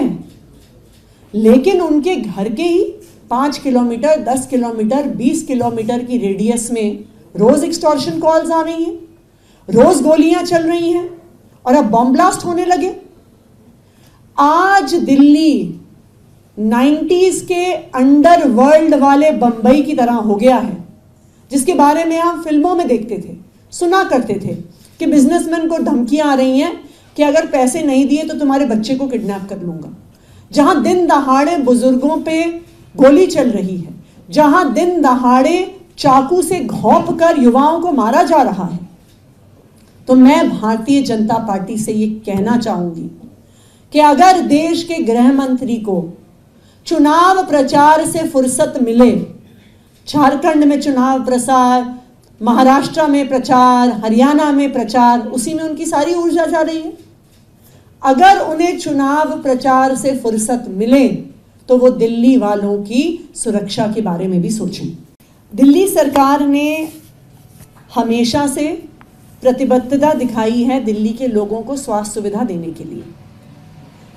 लेकिन उनके घर के ही 5 किलोमीटर, 10 किलोमीटर, 20 किलोमीटर की रेडियस में रोज एक्सटॉर्शन कॉल्स आ रही हैं, रोज गोलियां चल रही हैं और अब बॉम्ब ब्लास्ट होने लगे। आज दिल्ली 90s के अंडरवर्ल्ड वाले बंबई की तरह हो गया है, जिसके बारे में हम फिल्मों में देखते थे, सुना करते थे कि बिजनेसमैन को धमकियां आ रही हैं कि अगर पैसे नहीं दिए तो तुम्हारे बच्चे को किडनैप कर लूंगा। जहां दिन दहाड़े बुजुर्गों पे गोली चल रही है, जहां दिन दहाड़े चाकू से घोंप कर युवाओं को मारा जा रहा है, तो मैं भारतीय जनता पार्टी से ये कहना चाहूंगी कि अगर देश के गृह मंत्री को चुनाव प्रचार से फुर्सत मिले, झारखंड में चुनाव प्रचार, महाराष्ट्र में प्रचार, हरियाणा में प्रचार, उसी में उनकी सारी ऊर्जा जा रही है। अगर उन्हें चुनाव प्रचार से फुर्सत मिले तो वो दिल्ली वालों की सुरक्षा के बारे में भी सोचें। दिल्ली सरकार ने हमेशा से प्रतिबद्धता दिखाई है दिल्ली के लोगों को स्वास्थ्य सुविधा देने के लिए।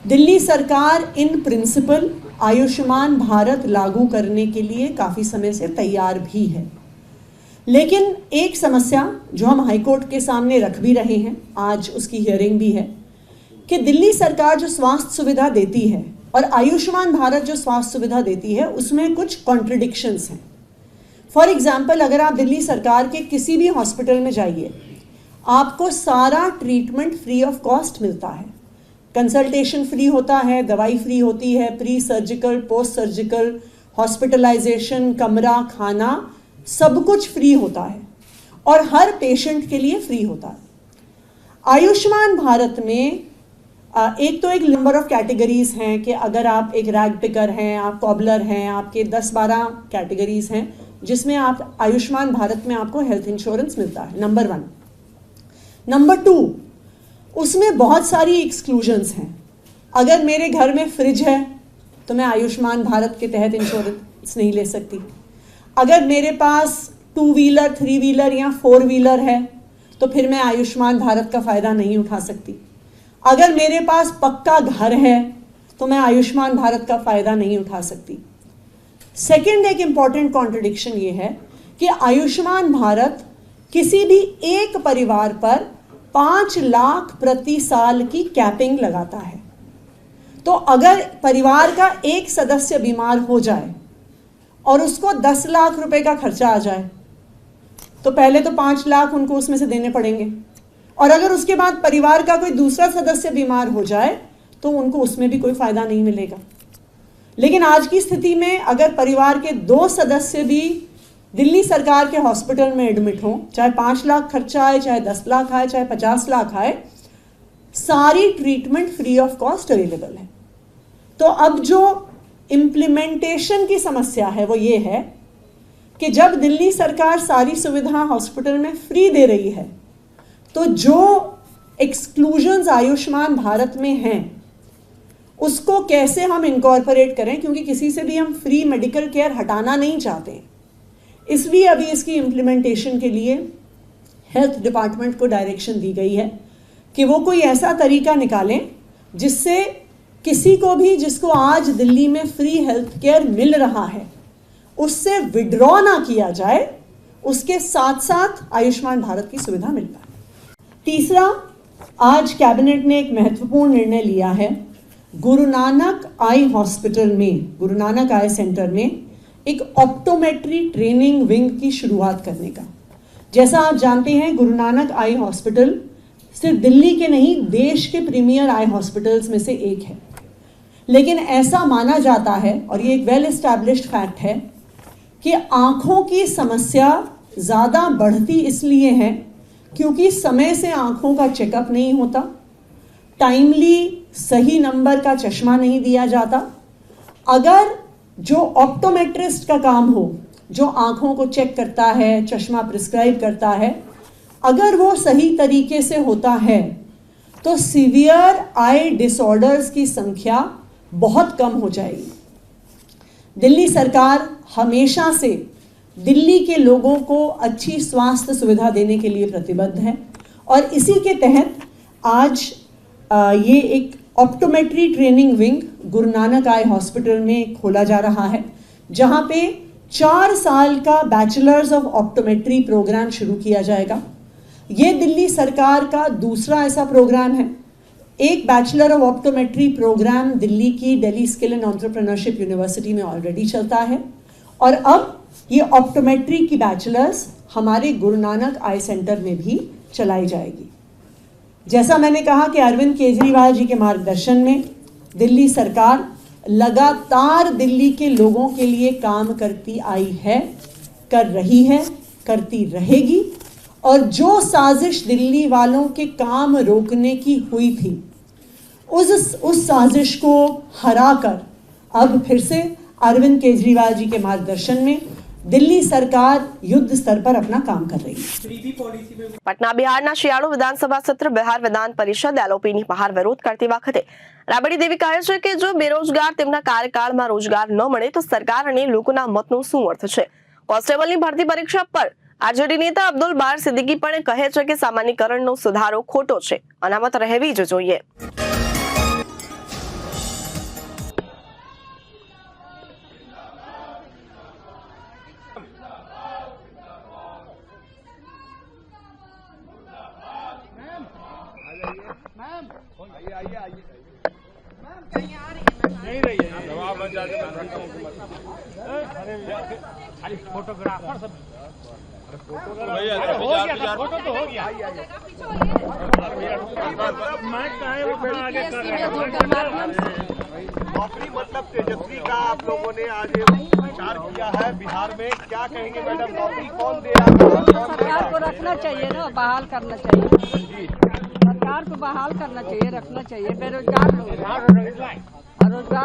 दिल्ली सरकार इन प्रिंसिपल आयुष्मान भारत लागू करने के लिए काफ़ी समय से तैयार भी है, लेकिन एक समस्या जो हम हाईकोर्ट के सामने रख भी रहे हैं, आज उसकी हियरिंग भी है, कि दिल्ली सरकार जो स्वास्थ्य सुविधा देती है और आयुष्मान भारत जो स्वास्थ्य सुविधा देती है, उसमें कुछ कॉन्ट्रडिक्शंस हैं। फॉर एग्जाम्पल, अगर आप दिल्ली सरकार के किसी भी हॉस्पिटल में जाइए, आपको सारा ट्रीटमेंट फ्री ऑफ कॉस्ट मिलता है। कंसल्टेशन फ्री होता है, दवाई फ्री होती है, pre surgical, post surgical, hospitalization, कमरा, खाना, सब कुछ फ्री होता है और हर पेशेंट के लिए फ्री होता है। आयुष्मान भारत में एक तो एक नंबर ऑफ कैटेगरीज हैं कि अगर आप एक रैग पिकर हैं, आप कॉबलर हैं, आपके 10-12 कैटेगरीज हैं जिसमें आप आयुष्मान भारत में आपको हेल्थ इंश्योरेंस मिलता है, नंबर 1। नंबर 2, उसमें बहुत सारी एक्सक्लूजन्स हैं। अगर मेरे घर में फ्रिज है तो मैं आयुष्मान भारत के तहत इंश्योरेंस नहीं ले सकती। अगर मेरे पास 2 व्हीलर, 3 व्हीलर या 4 व्हीलर है तो फिर मैं आयुष्मान भारत का फ़ायदा नहीं उठा सकती। अगर मेरे पास पक्का घर है तो मैं आयुष्मान भारत का फ़ायदा नहीं उठा सकती। सेकंड, एक इम्पॉर्टेंट कॉन्ट्रडिक्शन ये है कि आयुष्मान भारत किसी भी एक परिवार पर 5 लाख प्रति साल की कैपिंग लगाता है। तो अगर परिवार का एक सदस्य बीमार हो जाए और उसको 10 लाख रुपए का खर्चा आ जाए तो पहले तो 5 लाख उनको उसमें से देने पड़ेंगे, और अगर उसके बाद परिवार का कोई दूसरा सदस्य बीमार हो जाए तो उनको उसमें भी कोई फायदा नहीं मिलेगा। लेकिन आज की स्थिति में अगर परिवार के 2 सदस्य भी दिल्ली सरकार के हॉस्पिटल में एडमिट हों, चाहे 5 लाख खर्चा आए, चाहे 10 लाख आए, चाहे 50 लाख आए, सारी treatment free of cost available है। तो अब जो इम्प्लीमेंटेशन की समस्या है वो ये है कि जब दिल्ली सरकार सारी सुविधा हॉस्पिटल में फ्री दे रही है तो जो एक्सक्लूजन्स आयुष्मान भारत में हैं उसको कैसे हम इनकॉर्पोरेट करें, क्योंकि किसी से भी हम फ्री मेडिकल केयर हटाना नहीं चाहते। इसलिए अभी इसकी इम्प्लीमेंटेशन के लिए हेल्थ डिपार्टमेंट को डायरेक्शन दी गई है कि वो कोई ऐसा तरीका निकालें जिससे किसी को भी जिसको आज दिल्ली में फ्री हेल्थ केयर मिल रहा है उससे विड्रॉ ना किया जाए, उसके साथ साथ आयुष्मान भारत की सुविधा मिल पाए। तीसरा, आज कैबिनेट ने एक महत्वपूर्ण निर्णय लिया है गुरु नानक आई हॉस्पिटल में, गुरु नानक आई सेंटर में एक ऑप्टोमेट्री ट्रेनिंग विंग की शुरुआत करने का। जैसा आप जानते हैं, गुरु नानक आई हॉस्पिटल सिर्फ दिल्ली के नहीं, देश के प्रीमियर आई हॉस्पिटल्स में से एक है। लेकिन ऐसा माना जाता है, और ये एक वेल एस्टैब्लिश्ड फैक्ट है, कि आँखों की समस्या ज़्यादा बढ़ती इसलिए है क्योंकि समय से आँखों का चेकअप नहीं होता, टाइमली सही नंबर का चश्मा नहीं दिया जाता। अगर जो ऑप्टोमेट्रिस्ट का काम हो, जो आँखों को चेक करता है, चश्मा प्रिस्क्राइब करता है, अगर वो सही तरीके से होता है तो सीवियर आई डिसऑर्डर्स की संख्या बहुत कम हो जाएगी। दिल्ली सरकार हमेशा से दिल्ली के लोगों को अच्छी स्वास्थ्य सुविधा देने के लिए प्रतिबद्ध है और इसी के तहत आज ये एक optometry training wing Guru Nanak eye hospital में खोला जा रहा है, जहां पे 4 साल का बैचलर्स ऑफ ऑप्टोमेट्री प्रोग्राम शुरू किया जाएगा। ये दिल्ली सरकार का दूसरा ऐसा प्रोग्राम है। एक bachelor of optometry programme Delhi की Delhi skill and entrepreneurship university में ऑलरेडी चलता है और अब ये ऑप्टोमेट्री की बैचलर्स हमारे गुरु नानक आई सेंटर में भी चलाई जाएगी। जैसा मैंने कहा कि अरविंद केजरीवाल जी के मार्गदर्शन में दिल्ली सरकार लगातार दिल्ली के लोगों के लिए काम करती आई है, कर रही है, करती रहेगी और जो साजिश दिल्ली वालों के काम रोकने की हुई थी उस साजिश को हराकर अब फिर से अरविंद केजरीवाल जी के मार्गदर्शन में दिल्ली सरकार युद्ध स्तर पर अपना काम कर रही है। पटना बिहारना શિયાળુ વિધાનસભા સત્ર બિહાર વિધાન પરિષદ એલઓપીની બહાર વિરોધ કરતી વખતે રાબડી દેવી કહે છે કે જો બેરોજગાર તેમના કાર્યકાળમાં રોજગાર ન મળે તો સરકાર અને લોકોના મતનો શું અર્થ છે। કોન્સ્ટેબલની ભરતી પરીક્ષા પર આરજેડી નેતા અબ્દુલ બાર સિદ્દીકી પણ કહે છે કે સામાન્યકરણનો સુધારો ખોટો છે, અનામત રહેવી જ જોઈએ। फोटोग्राफर सब नौकरी मतलब तेजस्वी का आप लोगों ने आज प्रचार किया है बिहार में, क्या कहेंगे मैडम? नौकरी कौन दे रहा है? सरकार को रखना चाहिए ना, बहाल करना चाहिए, सरकार को बहाल करना चाहिए, रखना चाहिए। बेरोजगार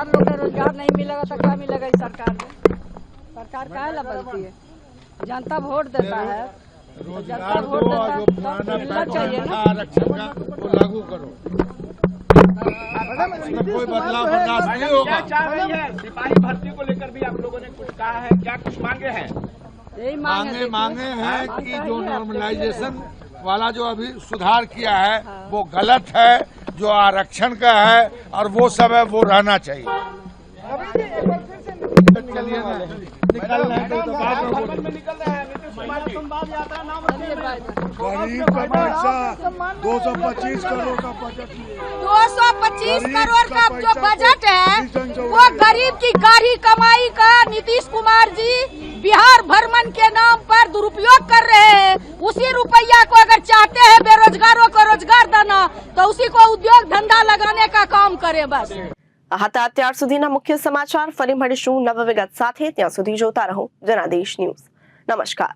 लोग रोजगार नहीं मिलेगा तो क्या मिलेगा इस सरकार में? सरकार काहे ला बनती है? जनता वोट देता है, जनता वोट देता है तो मिलना चाहिए ना। आरक्षण का वो लागू करो, कोई बदलाव बर्दाश्त नहीं होगा। क्या चाह रही है? सिपाही भर्ती को लेकर भी आप लोगों ने कुछ कहा है, क्या कुछ मांगे हैं? यही मांगे हैं कि जो नॉर्मलाइजेशन वाला जो अभी सुधार किया है वो गलत है, जो आरक्षण का है और वो सब है वो रहना चाहिए। चलिए ना, निकल रहे हैं तो बाद में निकल रहे हैं। गरीब का पैसा 225 करोड़ का बजट, 225 करोड़ का जो बजट है वो गरीब की गाढ़ी कमाई का नीतीश कुमार जी बिहार भ्रमण के नाम पर दुरुपयोग कर रहे हैं। उसी रुपया को अगर चाहते हैं बेरोजगारों को रोजगार देना तो उसी को उद्योग धंधा लगाने का काम करे बस। આ હતા અત્યાર સુધીના મુખ્ય સમાચાર। ફરી મળીશું નવ વિગત સાથે, ત્યાં સુધી જોતા રહો જનાદેશ ન્યૂઝ। નમસ્કાર।